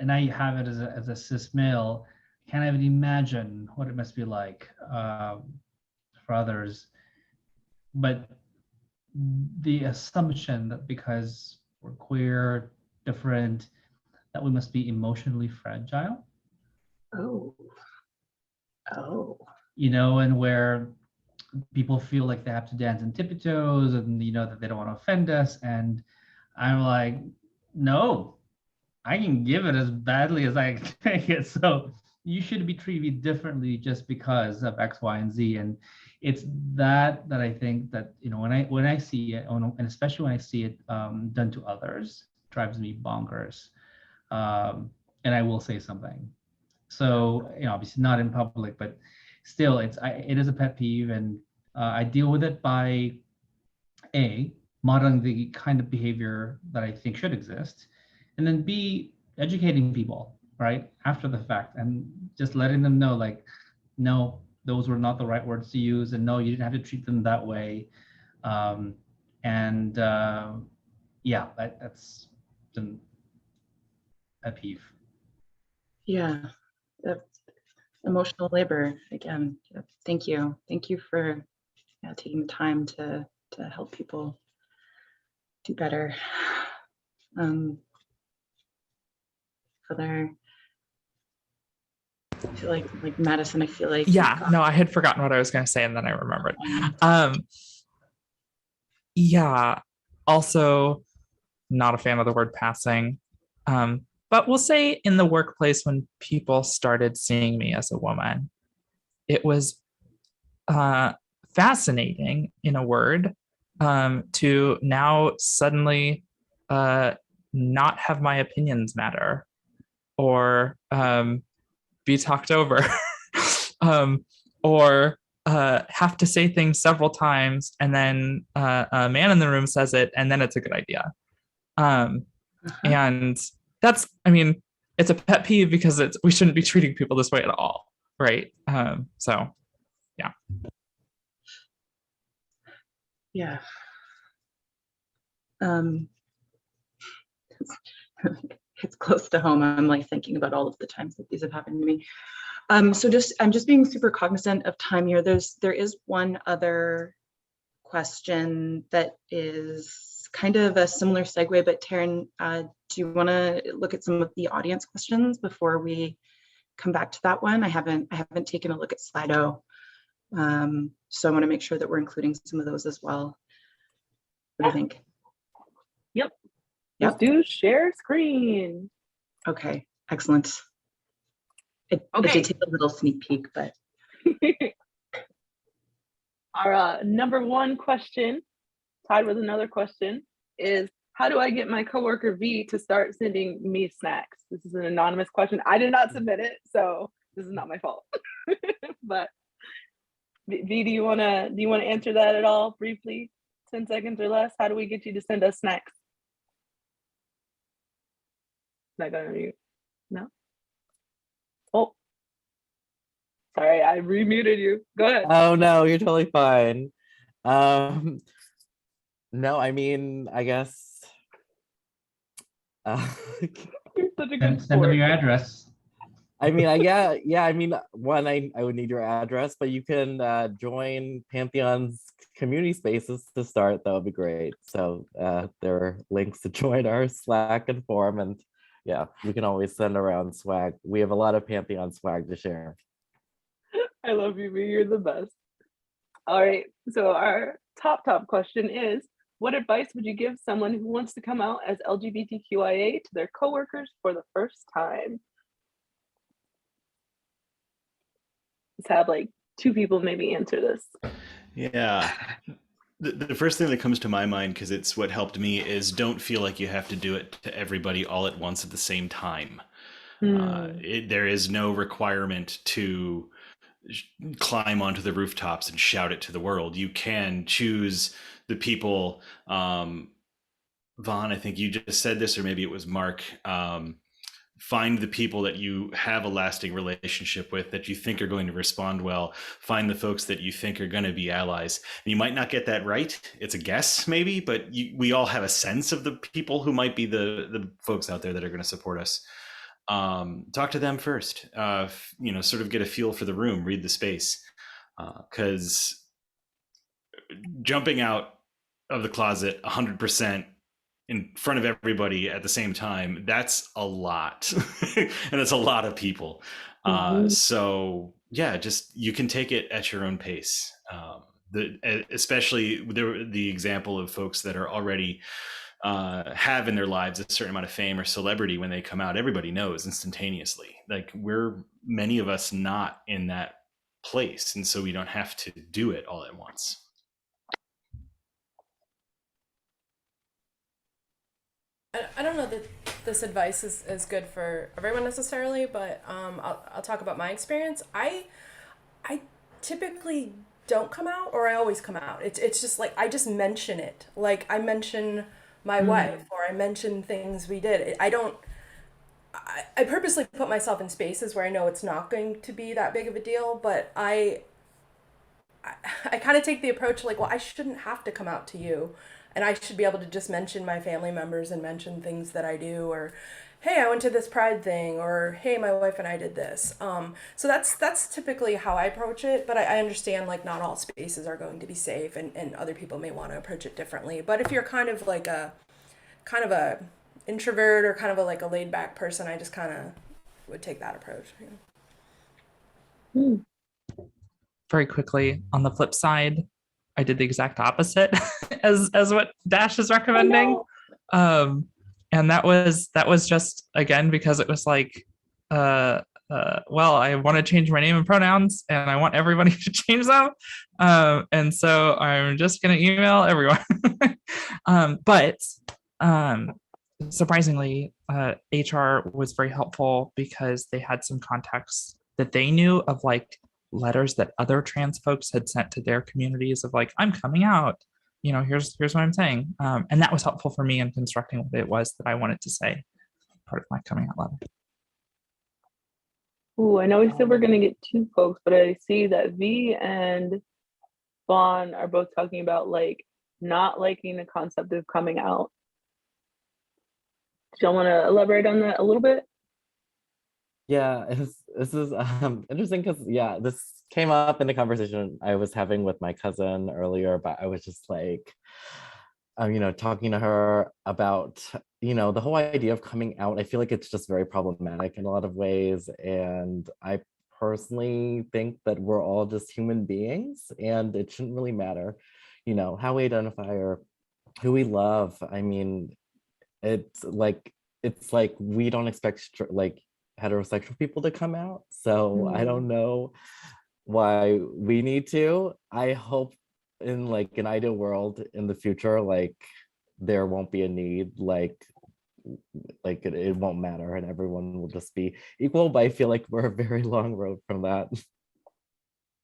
and I have it as a cis male, can't even imagine what it must be like for others. But the assumption that because we're queer, different, that we must be emotionally fragile. Oh. And where people feel like they have to dance on tippy toes, and that they don't want to offend us. And I'm like, no, I can give it as badly as I can take it. So you should be treated differently just because of X, Y, and Z. And it's that I think that, you know, when I see it, and especially when I see it done to others, drives me bonkers. And I will say something. So, you know, obviously not in public, but still, it is a pet peeve, and I deal with it by modeling the kind of behavior that I think should exist, and then B, educating people, right, after the fact, and just letting them know, like, no, those were not the right words to use, and no, you didn't have to treat them that way. Yeah, that's an pet peeve. Yeah, emotional labor again. Thank you for taking the time to help people do better. I feel like Madison, I feel like no, I had forgotten what I was going to say, and then I remembered. Yeah, also not a fan of the word passing. But we'll say in the workplace, when people started seeing me as a woman, it was fascinating, in a word, to now suddenly not have my opinions matter, or be talked over, or have to say things several times, and then a man in the room says it, and then it's a good idea. And that's, I mean, it's a pet peeve because we shouldn't be treating people this way at all, right? So, yeah. Yeah. It's close to home. I'm like thinking about all of the times that these have happened to me. So I'm just being super cognizant of time here. There is one other question that is kind of a similar segue, but Taryn, do you want to look at some of the audience questions before we come back to that one? I haven't taken a look at Slido, so I want to make sure that we're including some of those as well. What do you think? Yep. Let's do share screen. Okay, excellent. I did take a little sneak peek, but our number one question, tied with another question, is how do I get my coworker V to start sending me snacks? This is an anonymous question. I did not submit it, so this is not my fault. But V, do you want to answer that at all briefly? 10 seconds or less. How do we get you to send us snacks? Not gonna mute. No. Oh, sorry, I remuted you. Go ahead. Oh no, you're totally fine. No, I mean, I guess. You're such a good Send them your address. I mean, I mean, one, I would need your address, but you can join Pantheon's community spaces to start. That would be great. So there are links to join our Slack and forum, and yeah, we can always send around swag. We have a lot of Pantheon swag to share. I love you, V. You're the best. All right. So our top question is, what advice would you give someone who wants to come out as LGBTQIA to their coworkers for the first time? Let's have like two people maybe answer this. Yeah. The first thing that comes to my mind, because it's what helped me, is don't feel like you have to do it to everybody all at once at the same time. There is no requirement to climb onto the rooftops and shout it to the world. You can choose the people. Vaughn, I think you just said this, or maybe it was Mark. Find the people that you have a lasting relationship with, that you think are going to respond well. Find the folks that you think are going to be allies. And you might not get that right. It's a guess maybe, but we all have a sense of the people who might be the folks out there that are going to support us. Talk to them first, sort of get a feel for the room, read the space, because jumping out of the closet 100% in front of everybody at the same time, that's a lot. And it's a lot of people. So yeah, just, you can take it at your own pace. Especially the example of folks that are already have in their lives a certain amount of fame or celebrity, when they come out, everybody knows instantaneously. Like, we're, many of us, not in that place, and so we don't have to do it all at once. I don't know that this advice is good for everyone necessarily, but I'll talk about my experience. I typically don't come out, or I always come out. It's just like, I just mention it. Like, I mention my wife, or I mention things we did. I purposely put myself in spaces where I know it's not going to be that big of a deal, but I kind of take the approach like, well, I shouldn't have to come out to you. And I should be able to just mention my family members and mention things that I do, or, hey, I went to this Pride thing, or, hey, my wife and I did this. So that's typically how I approach it. But I understand, like, not all spaces are going to be safe, and other people may want to approach it differently. But if you're kind of a introvert, or kind of like a laid back person, I just kind of would take that approach. Very quickly, on the flip side, I did the exact opposite as what Dash is recommending. And that was just, again, because it was like, well, I want to change my name and pronouns, and I want everybody to change them. And so I'm just going to email everyone. But surprisingly, HR was very helpful, because they had some context that they knew of, like, letters that other trans folks had sent to their communities of, like, I'm coming out, here's what I'm saying. And that was helpful for me in constructing what it was that I wanted to say, part of my coming out letter. Ooh, I know we said we're going to get 2 folks, but I see that V and Vaughn are both talking about, like, not liking the concept of coming out. Do y'all want to elaborate on that a little bit? Yeah, this is interesting, because this came up in a conversation I was having with my cousin earlier, but I was just like, talking to her about, the whole idea of coming out. I feel like it's just very problematic in a lot of ways. And I personally think that we're all just human beings, and it shouldn't really matter, how we identify or who we love. I mean, it's like we don't expect heterosexual people to come out. So I don't know why we need to. I hope in, like, an ideal world in the future, like, there won't be a need, like it won't matter, and everyone will just be equal. But I feel like we're a very long road from that.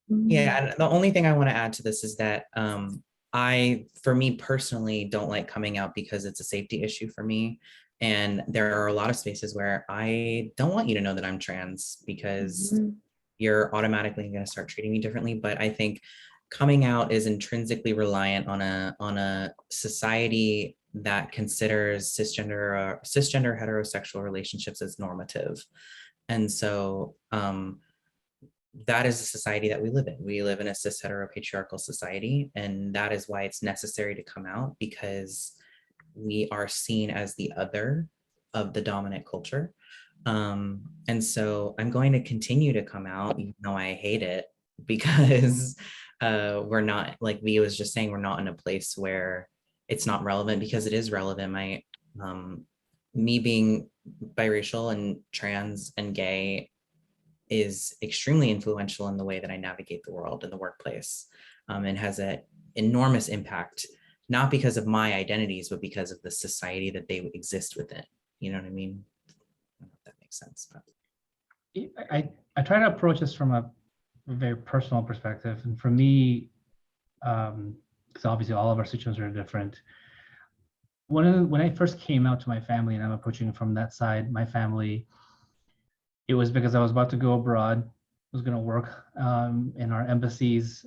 Yeah, and the only thing I want to add to this is that for me personally, don't like coming out because it's a safety issue for me. And there are a lot of spaces where I don't want you to know that I'm trans, because you're automatically going to start treating me differently. But I think coming out is intrinsically reliant on a society that considers cisgender heterosexual relationships as normative. And so that is the society that we live in. We live in a cis heteropatriarchal society, and that is why it's necessary to come out, because we are seen as the other of the dominant culture. And so I'm going to continue to come out, even though I hate it, because we're not, like V was just saying, we're not in a place where it's not relevant, because it is relevant. Me being biracial and trans and gay is extremely influential in the way that I navigate the world and the workplace, and has an enormous impact, not because of my identities, but because of the society that they exist within. You know what I mean? I don't know if that makes sense. But I try to approach this from a very personal perspective. And for me, because obviously all of our situations are different. When I first came out to my family, and I'm approaching it from that side, my family, it was because I was about to go abroad. I was going to work in our embassies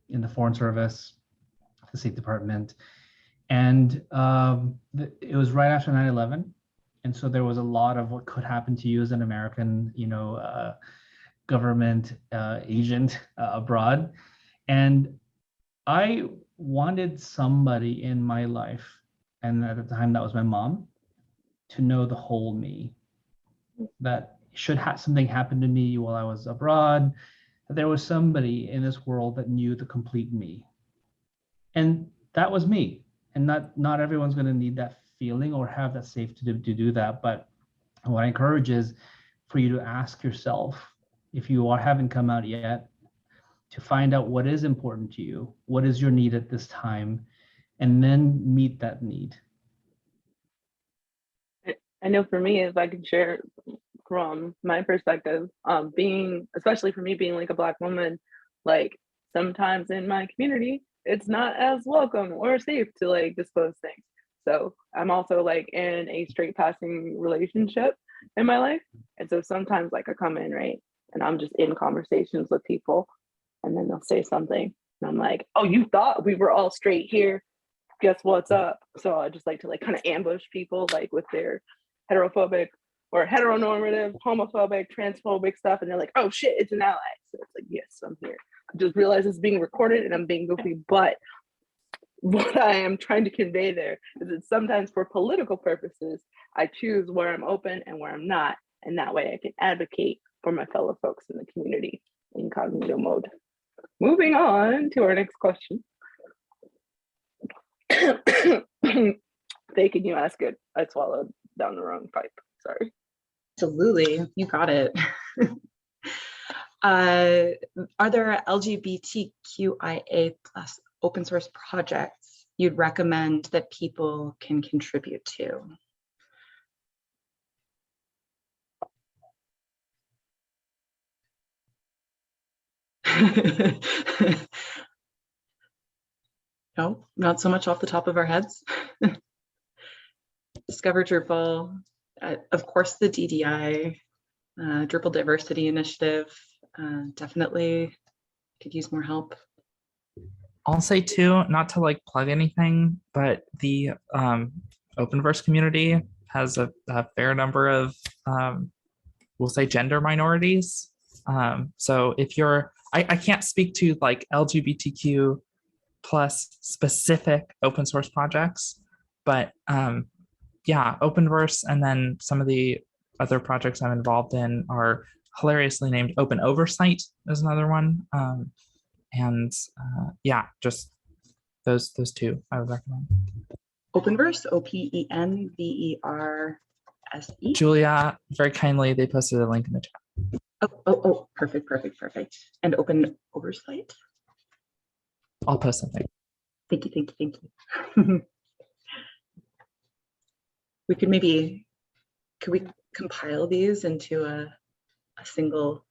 in the Foreign Service, the State Department. And it was right after 9/11. And so there was a lot of what could happen to you as an American, government agent abroad. And I wanted somebody in my life, and at the time that was my mom, to know the whole me. That should something happen to me while I was abroad, that there was somebody in this world that knew the complete me. And that was me. And not everyone's going to need that feeling or have that safety to do that. But what I encourage is for you to ask yourself, if you haven't come out yet, to find out what is important to you, what is your need at this time, and then meet that need. I know for me, if I could share from my perspective, especially for me being like a Black woman, like sometimes in my community, it's not as welcome or safe to like disclose things. So I'm also like in a straight passing relationship in my life. And so sometimes like I come in, right, and I'm just in conversations with people and then they'll say something and I'm like, oh, you thought we were all straight here? Guess what's up? So I just like to like kind of ambush people like with their heterophobic or heteronormative, homophobic, transphobic stuff. And they're like, oh shit, it's an ally. So it's like, yes, I'm here. I just realized it's being recorded and I'm being goofy. But what I am trying to convey there is that sometimes for political purposes, I choose where I'm open and where I'm not. And that way I can advocate for my fellow folks in the community in incognito mode. Moving on to our next question. Faking you ask it. I swallowed down the wrong pipe. Sorry. Absolutely, you got it. Are there LGBTQIA plus open source projects you'd recommend that people can contribute to? No, not so much off the top of our heads. Discover Drupal, of course, the DDI, Drupal Diversity Initiative, definitely could use more help. I'll say too, not to like plug anything, but the Openverse community has a fair number of, we'll say, gender minorities. So if you're, I can't speak to like LGBTQ plus specific open source projects, but yeah, Openverse and then some of the other projects I'm involved in are hilariously named. Open Oversight is another one. And yeah, just those two I would recommend. Openverse, OPENVERSE. Julia, very kindly, they posted a link in the chat. Oh, perfect. And Open Oversight? I'll post something. Thank you. Could we compile these into a single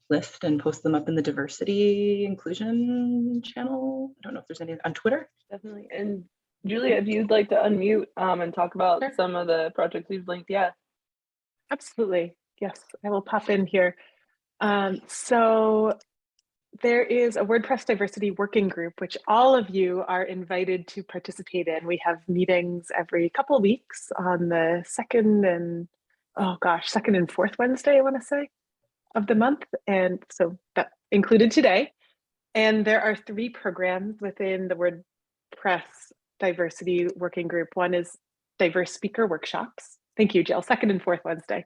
list and post them up in the diversity inclusion channel? I don't know if there's any on Twitter. Definitely. And Julia, if you'd like to unmute and talk about Sure. some of the projects you've linked, yeah. Absolutely. Yes, I will pop in here. So there is a WordPress diversity working group, which all of you are invited to participate in. We have meetings every couple of weeks on the second and fourth Wednesday, I want to say, of the month. And so that included today. And there are 3 programs within the WordPress diversity working group. One is diverse speaker workshops. Thank you, Jill. Second and fourth Wednesday.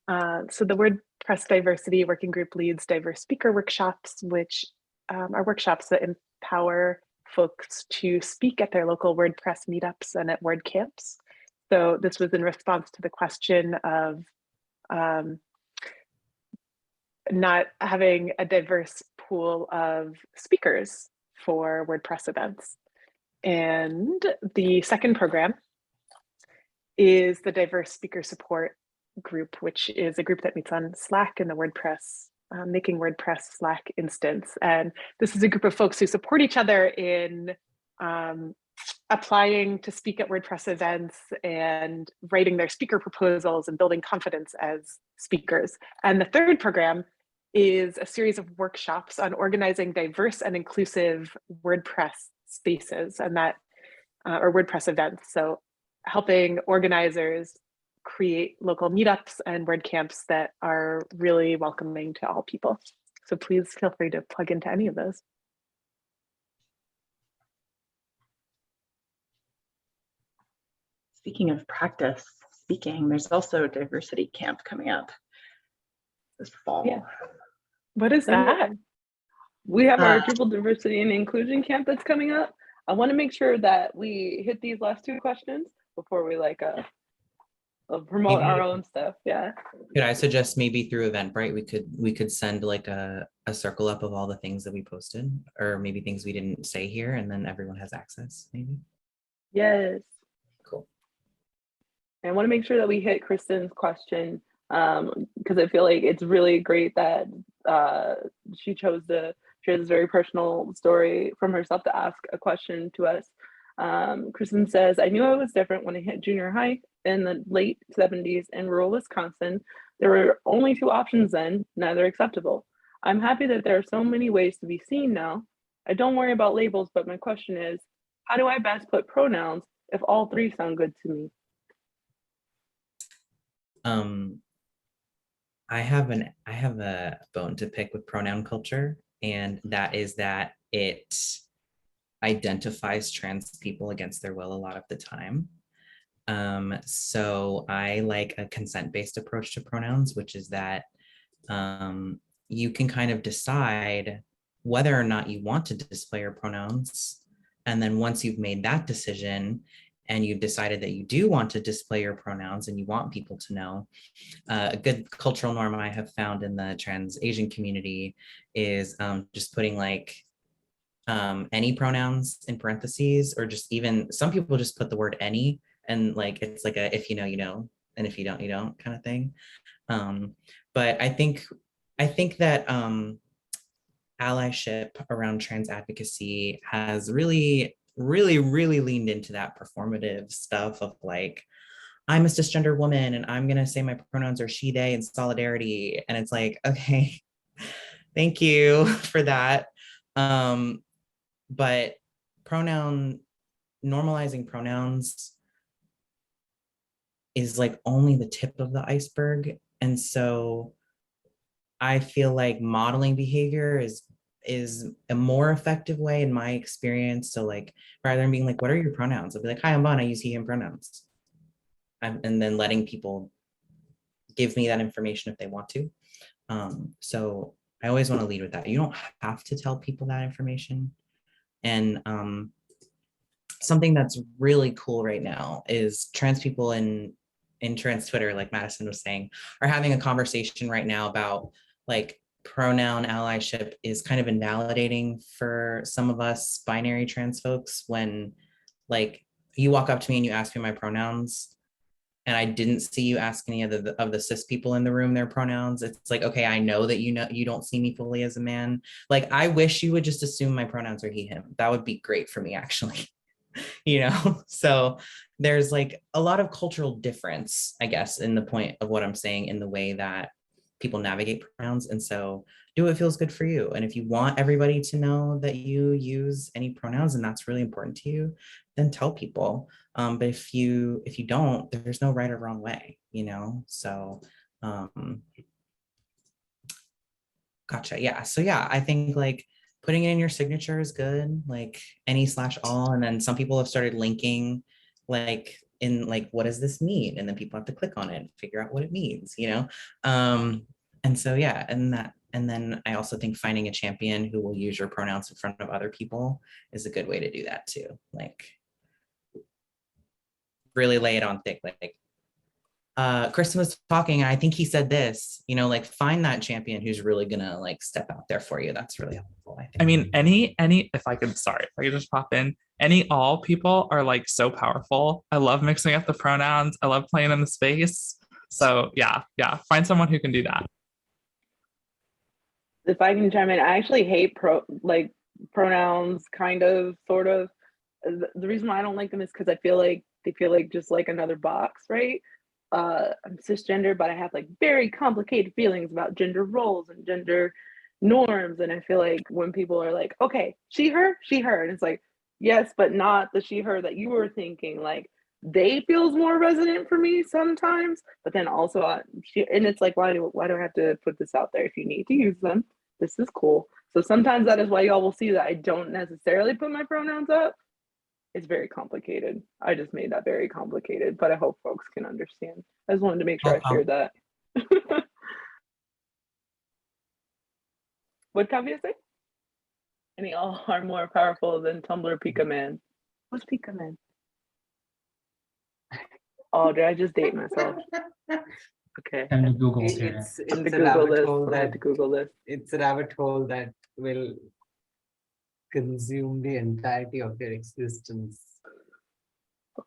So the WordPress diversity working group leads diverse speaker workshops, which are workshops that empower folks to speak at their local WordPress meetups and at WordCamps. So this was in response to the question of not having a diverse pool of speakers for WordPress events. And the second program is the diverse speaker support group, which is a group that meets on Slack in the WordPress, Making WordPress Slack instance. And this is a group of folks who support each other in applying to speak at WordPress events and writing their speaker proposals and building confidence as speakers. And the third program is a series of workshops on organizing diverse and inclusive WordPress spaces and that, or WordPress events. So helping organizers create local meetups and WordCamps that are really welcoming to all people. So please feel free to plug into any of those. Speaking of practice speaking, there's also a diversity camp coming up this fall. Yeah. What is that? We have our Drupal Diversity and Inclusion Camp that's coming up. I want to make sure that we hit these last two questions before we like promote Maybe- our own stuff. Yeah. Could I suggest maybe through Eventbrite, we could send like a circle up of all the things that we posted, or maybe things we didn't say here, and then everyone has access, maybe? Yes. Cool. And I want to make sure that we hit Kristen's question, because I feel like it's really great that she chose to share this very personal story from herself to ask a question to us. Kristen says, I knew I was different when I hit junior high in the late 70s in rural Wisconsin. There were only two options then, neither acceptable. I'm happy that there are so many ways to be seen now. I don't worry about labels, but my question is, how do I best put pronouns if all three sound good to me? I have a bone to pick with pronoun culture, and that is that it identifies trans people against their will a lot of the time. So I like a consent-based approach to pronouns, which is that you can kind of decide whether or not you want to display your pronouns. And then once you've made that decision and you've decided that you do want to display your pronouns and you want people to know, a good cultural norm I have found in the trans Asian community is just putting like any pronouns in parentheses, or just even some people just put the word any, and like it's like a if you know you know, and if you don't you don't kind of thing. But I think that allyship around trans advocacy has really leaned into that performative stuff of like, I'm a cisgender woman and I'm gonna say my pronouns are she, they in solidarity. And it's like, okay, thank you for that. But normalizing pronouns is like only the tip of the iceberg. And so I feel like modeling behavior is a more effective way in my experience. So like, rather than being like, what are your pronouns? I'll be like, hi, I'm Bon, I use he, him pronouns. And then letting people give me that information if they want to. So I always want to lead with that. You don't have to tell people that information. And something that's really cool right now is trans people in trans Twitter, like Madison was saying, are having a conversation right now about like pronoun allyship is kind of invalidating for some of us binary trans folks when like you walk up to me and you ask me my pronouns and I didn't see you ask any of the cis people in the room their pronouns. It's like, okay, I know that you don't see me fully as a man. Like, I wish you would just assume my pronouns are he, him. That would be great for me, actually. You know, so there's like a lot of cultural difference, I guess, in the point of what I'm saying in the way that people navigate pronouns. And so do what feels good for you. And if you want everybody to know that you use any pronouns and that's really important to you, then tell people. But if you don't, there's no right or wrong way, you know? So gotcha. Yeah. So yeah, I think like putting it in your signature is good, like any/all. And then some people have started linking like in like, what does this mean? And then people have to click on it and figure out what it means, you know? And so, yeah, and then I also think finding a champion who will use your pronouns in front of other people is a good way to do that too. Like really lay it on thick, like Kristen was talking, and I think he said this, you know, like find that champion who's really gonna like step out there for you. That's really helpful, I think. I mean, any, if I could just pop in, all people are like so powerful. I love mixing up the pronouns. I love playing in the space. So yeah, find someone who can do that. If I can chime in, I actually hate pronouns, kind of, sort of. The reason why I don't like them is because I feel like they feel like just like another box, right? I'm cisgender, but I have like very complicated feelings about gender roles and gender norms. And I feel like when people are like, okay, she, her, and it's like, yes, but not the she, her that you were thinking. Like they feels more resonant for me sometimes, but then also and it's like, why do I have to put this out there? If you need to use them, this is cool. So sometimes that is why y'all will see that I don't necessarily put my pronouns up. It's very complicated. I just made that very complicated, but I hope folks can understand. I just wanted to make sure I shared that. What Kavya say? Any all are more powerful than Tumblr Pika Man. What's Pika Man? Oh, did I just date myself? Okay. And the Google's here. It's I'm to a Google rabbit this. hole I had that to Google this. it's a rabbit hole that will consume the entirety of your existence.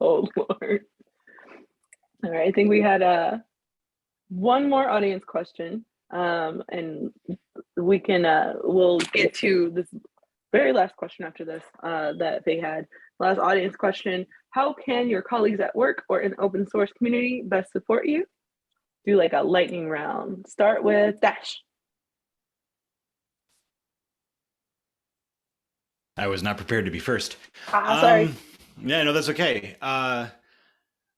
Oh Lord. All right, I think we had one more audience question, and we can we'll get to this very last question after this that they had. Last audience question: how can your colleagues at work or in open source community best support you? Do like a lightning round. Start with Dash. I was not prepared to be first. Sorry. Yeah, no, that's okay.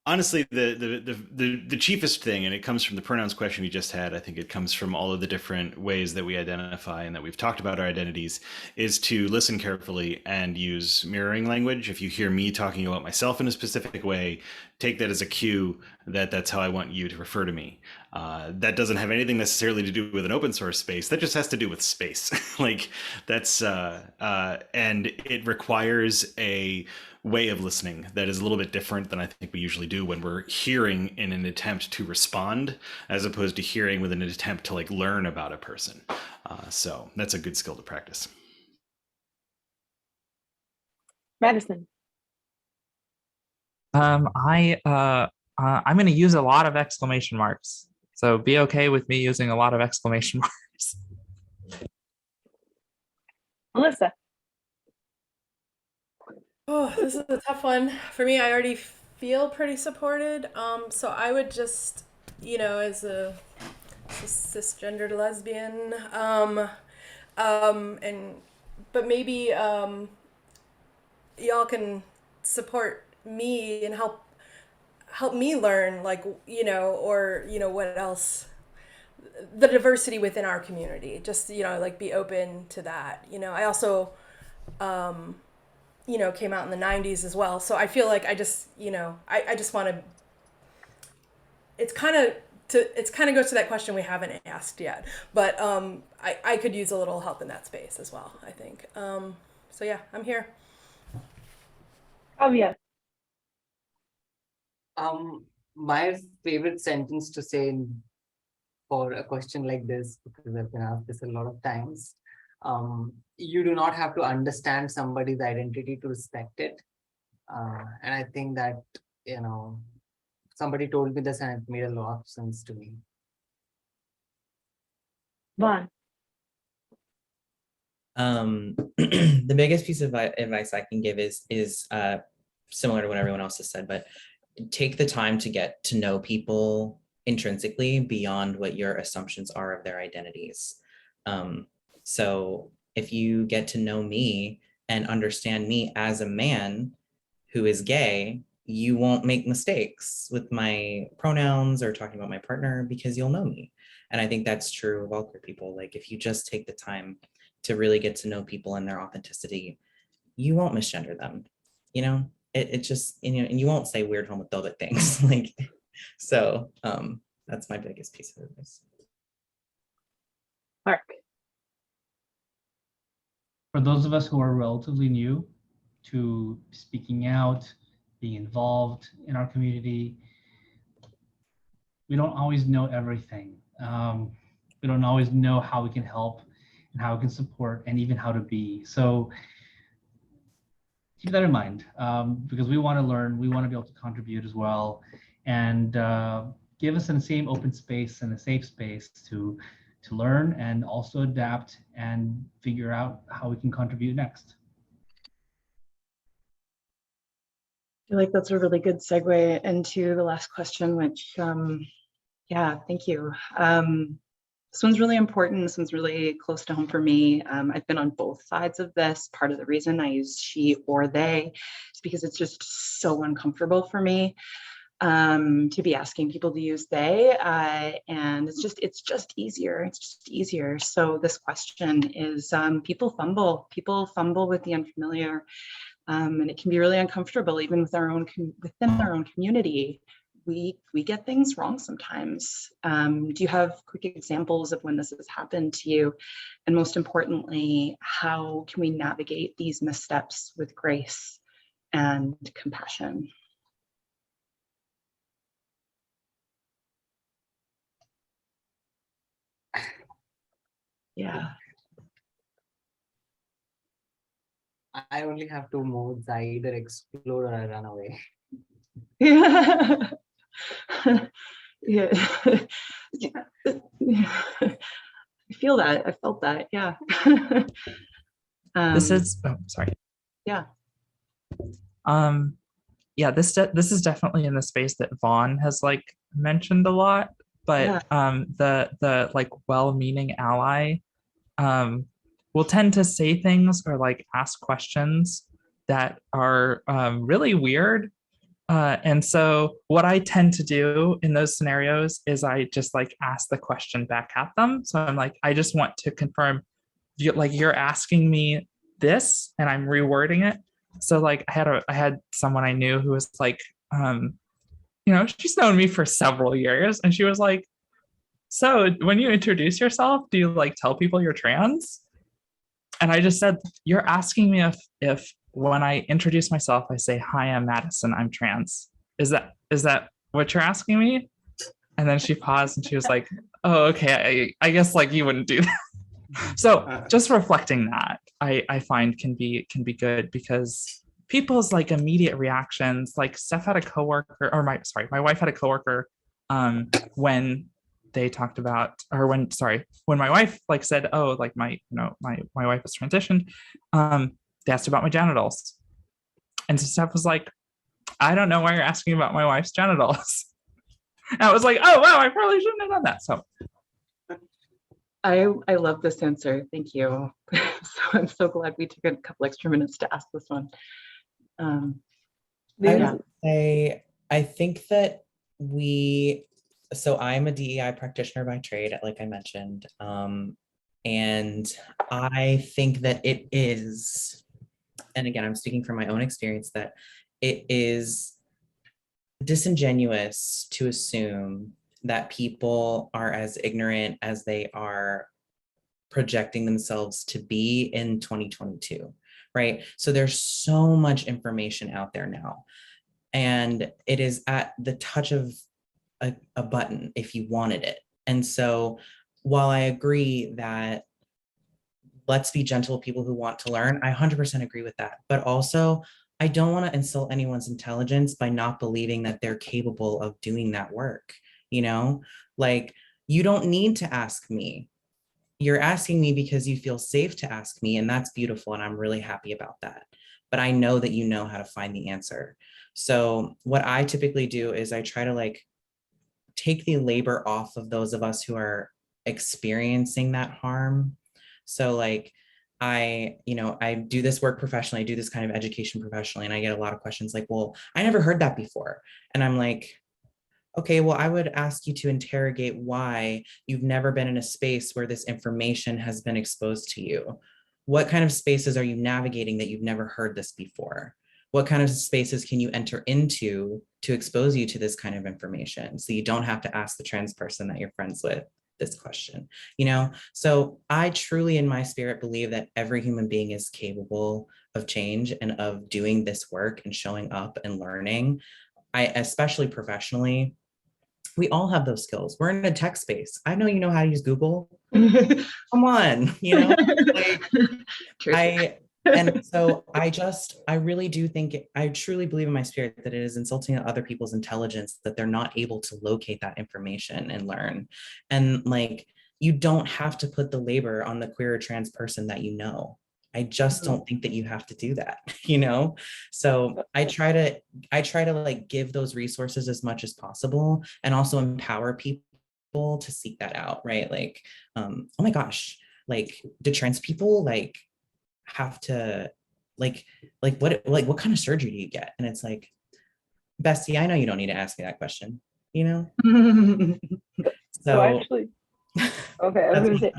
Honestly, the chiefest thing, and it comes from the pronouns question we just had, I think it comes from all of the different ways that we identify and that we've talked about our identities, is to listen carefully and use mirroring language. If you hear me talking about myself in a specific way, take that as a cue that that's how I want you to refer to me. That doesn't have anything necessarily to do with an open source space. That just has to do with space. Like that's, and it requires a way of listening that is a little bit different than I think we usually do when we're hearing in an attempt to respond, as opposed to hearing with an attempt to like learn about a person. So that's a good skill to practice. Madison. I'm going to use a lot of exclamation marks. So be okay with me using a lot of exclamation marks. Melissa. Oh, this is a tough one. For me, I already feel pretty supported. So I would just, as a cisgendered lesbian, but maybe y'all can support me and help me learn, like, what else, the diversity within our community, just, like be open to that. I also, came out in the 90s as well. So I feel like I just, I just want to, it's kind of goes to that question we haven't asked yet, but I could use a little help in that space as well, I think. So yeah, I'm here. Oh yeah. My favorite sentence to say for a question like this, because I've been asked this a lot of times, you do not have to understand somebody's identity to respect it. And I think that, somebody told me this and it made a lot of sense to me. Vaughn. The biggest piece of advice I can give is similar to what everyone else has said, but take the time to get to know people intrinsically beyond what your assumptions are of their identities. So if you get to know me and understand me as a man who is gay, you won't make mistakes with my pronouns or talking about my partner because you'll know me. And I think that's true of all queer people. Like if you just take the time to really get to know people and their authenticity, you won't misgender them. It just, and you won't say weird homophobic things. Like, so that's my biggest piece of advice. Mark. For those of us who are relatively new to speaking out, being involved in our community, we don't always know everything. We don't always know how we can help and how we can support and even how to be. So keep that in mind, because we want to learn, we want to be able to contribute as well, and give us the same open space and a safe space to learn and also adapt and figure out how we can contribute next. I feel like that's a really good segue into the last question, which, yeah, thank you. This one's really important. This one's really close to home for me. I've been on both sides of this. Part of the reason I use she or they is because it's just so uncomfortable for me to be asking people to use they, and it's just easier. It's just easier. So this question is, people fumble with the unfamiliar, and it can be really uncomfortable, even with within our own community. we get things wrong sometimes. Do you have quick examples of when this has happened to you? And most importantly, how can we navigate these missteps with grace and compassion? Yeah. I only have two modes. I either explode or I run away. Yeah. Yeah. I feel that. I felt that. Yeah. This is, oh, sorry. Yeah. Yeah, this is definitely in the space that Vaughn has like mentioned a lot, but the like well-meaning ally will tend to say things or like ask questions that are really weird. And so what I tend to do in those scenarios is I just like ask the question back at them. So I'm like, I just want to confirm, you're asking me this and I'm rewording it. So like I had someone I knew who was like, she's known me for several years, and she was like, so when you introduce yourself, do you like tell people you're trans? And I just said, you're asking me if when I introduce myself, I say, hi, I'm Madison, I'm trans. Is that what you're asking me? And then she paused and she was like, oh, okay, I guess like you wouldn't do that. So just reflecting that, I find can be good, because people's like immediate reactions, like Steph had a coworker, or my wife had a coworker when they talked about, or when my wife like said, oh, like my wife is transitioned, they asked about my genitals. And so Steph was like, I don't know why you're asking about my wife's genitals. And I was like, oh, wow, I probably shouldn't have done that. So I love this answer. Thank you. So I'm so glad we took a couple extra minutes to ask this one. I would say, I think that so I'm a DEI practitioner by trade, like I mentioned. And I think that it is, and again, I'm speaking from my own experience, that it is disingenuous to assume that people are as ignorant as they are projecting themselves to be in 2022, right? So there's so much information out there now, and it is at the touch of a button if you wanted it. And so while I agree that let's be gentle with people who want to learn, I 100% agree with that. But also, I don't want to insult anyone's intelligence by not believing that they're capable of doing that work. Like, you don't need to ask me. You're asking me because you feel safe to ask me, and that's beautiful, and I'm really happy about that. But I know that you know how to find the answer. So what I typically do is I try to like take the labor off of those of us who are experiencing that harm. So like I do this work professionally, I do this kind of education professionally, and I get a lot of questions like, well, I never heard that before. And I'm like, okay, well, I would ask you to interrogate why you've never been in a space where this information has been exposed to you. What kind of spaces are you navigating that you've never heard this before? What kind of spaces can you enter into to expose you to this kind of information, so you don't have to ask the trans person that you're friends with this question, So I truly in my spirit believe that every human being is capable of change and of doing this work and showing up and learning. Especially professionally, we all have those skills. We're in a tech space. I know you know how to use Google. Come on, and so I really do think, I truly believe in my spirit that it is insulting to other people's intelligence that they're not able to locate that information and learn. And like, you don't have to put the labor on the queer or trans person that you know. I just don't think that you have to do that, So I try to like give those resources as much as possible, and also empower people to seek that out, right? Like, oh my gosh, like, do trans people like have to what kind of surgery do you get? And it's like, bestie, I know you don't need to ask me that question, So actually, okay, I was gonna say,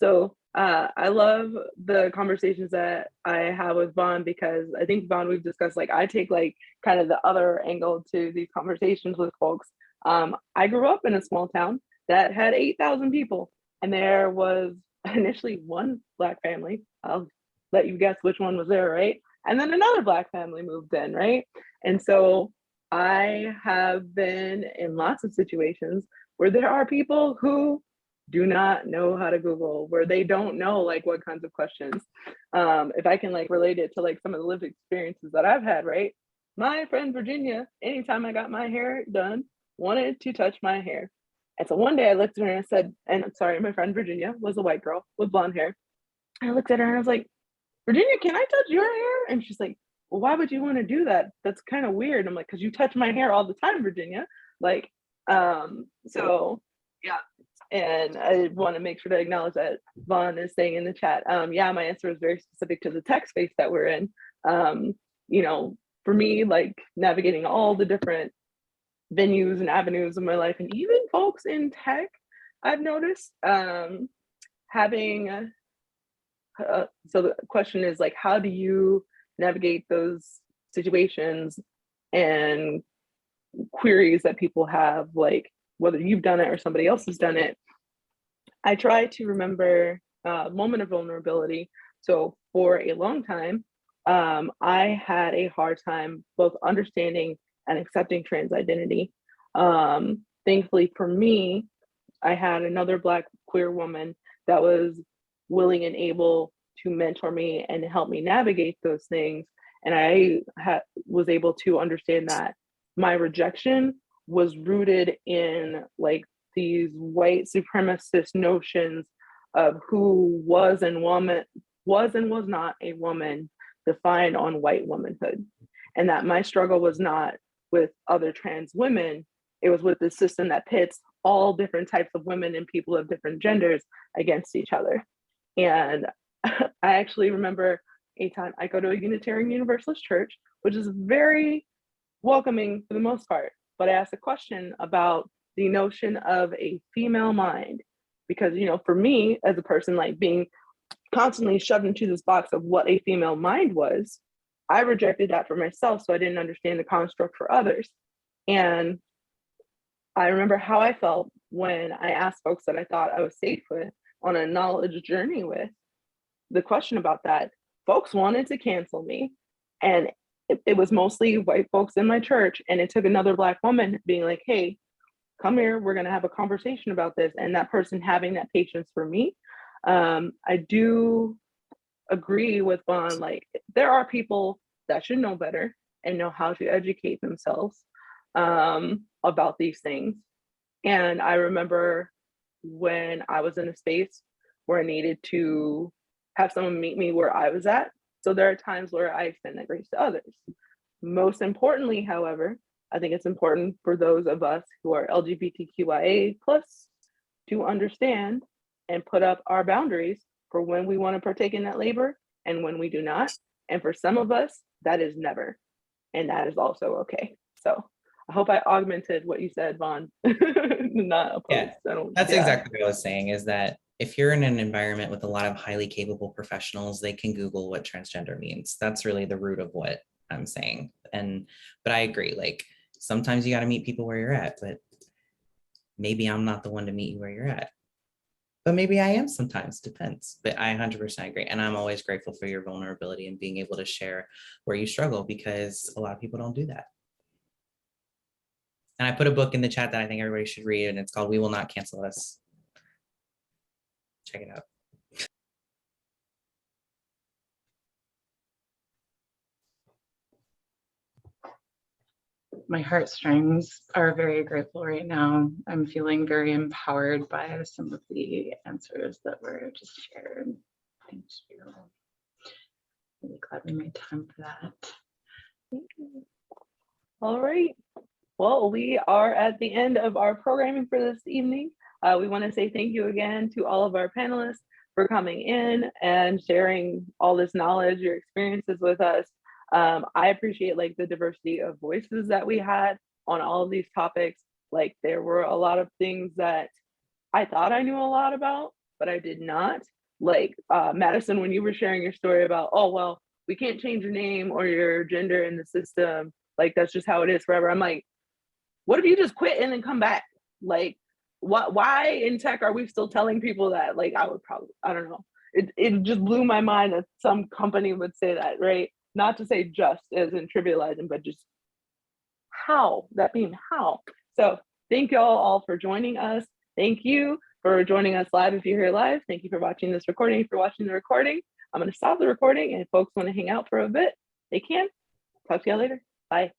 so I love the conversations that I have with Vaughn, because I think, Vaughn, we've discussed, like, I take like kind of the other angle to these conversations with folks. I grew up in a small town that had 8,000 people, and there was initially one Black family. I'll let you guess which one was there, right? And then another Black family moved in, right? And so I have been in lots of situations where there are people who do not know how to Google, where they don't know like what kinds of questions. If I can like relate it to like some of the lived experiences that I've had, right? My friend Virginia, anytime I got my hair done, wanted to touch my hair. And so one day I looked at her and I said, and I'm sorry, my friend Virginia was a white girl with blonde hair. I looked at her and I was like, Virginia, can I touch your hair? And she's like, well, why would you want to do that? That's kind of weird. I'm like, because you touch my hair all the time, Virginia. Like, so yeah. And I want to make sure to acknowledge that Vaughn is saying in the chat, yeah, my answer is very specific to the tech space that we're in. You know, for me, like navigating all the different venues and avenues of my life, and even folks in tech, I've noticed having, so the question is like, how do you navigate those situations and queries that people have, like whether you've done it or somebody else has done it? I try to remember a moment of vulnerability. So for a long time, I had a hard time both understanding and accepting trans identity. Thankfully for me, I had another Black queer woman that was willing and able to mentor me and help me navigate those things. And I was able to understand that my rejection was rooted in like these white supremacist notions of who was and was not a woman defined on white womanhood. And that my struggle was not with other trans women, it was with the system that pits all different types of women and people of different genders against each other. And I actually remember a time I go to a Unitarian Universalist church, which is very welcoming for the most part, but I asked a question about the notion of a female mind, because, you know, for me as a person, like being constantly shoved into this box of what a female mind was, I rejected that for myself, so I didn't understand the construct for others. And I remember how I felt when I asked folks that I thought I was safe with on a knowledge journey with the question about that. Folks wanted to cancel me, and it was mostly white folks in my church, and it took another Black woman being like, hey, come here, we're going to have a conversation about this, and that person having that patience for me. I do agree with Vaughn, like there are people that should know better and know how to educate themselves about these things. And I remember when I was in a space where I needed to have someone meet me where I was at. So there are times where I extend that grace to others. Most importantly, however, I think it's important for those of us who are LGBTQIA plus to understand and put up our boundaries for when we want to partake in that labor and when we do not. And for some of us, that is never. And that is also okay. So I hope I augmented what you said, Vaughn. Not opposed. Yeah, that's exactly what I was saying, is that if you're in an environment with a lot of highly capable professionals, they can Google what transgender means. That's really the root of what I'm saying. But I agree, like sometimes you got to meet people where you're at, but maybe I'm not the one to meet you where you're at. But maybe I am sometimes, depends. But I 100% agree. And I'm always grateful for your vulnerability and being able to share where you struggle, because a lot of people don't do that. And I put a book in the chat that I think everybody should read, and it's called We Will Not Cancel Us. Check it out. My heartstrings are very grateful right now. I'm feeling very empowered by some of the answers that were just shared. Thank you. I'm really glad we made time for that. All right. Well, we are at the end of our programming for this evening. We want to say thank you again to all of our panelists for coming in and sharing all this knowledge, your experiences with us. I appreciate like the diversity of voices that we had on all of these topics. Like there were a lot of things that I thought I knew a lot about, but I did not. like Madison, when you were sharing your story about, oh, well, we can't change your name or your gender in the system. Like, that's just how it is forever. I'm like, what if you just quit and then come back? Like, why in tech are we still telling people that? Like, I would probably, I don't know. It just blew my mind that some company would say that, right? Not to say just as in trivializing, but just how, that being how. So thank you all for joining us. Thank you for joining us live if you're here live. Thank you for watching this recording. If you're watching the recording, I'm going to stop the recording, and if folks want to hang out for a bit, they can. Talk to y'all later. Bye.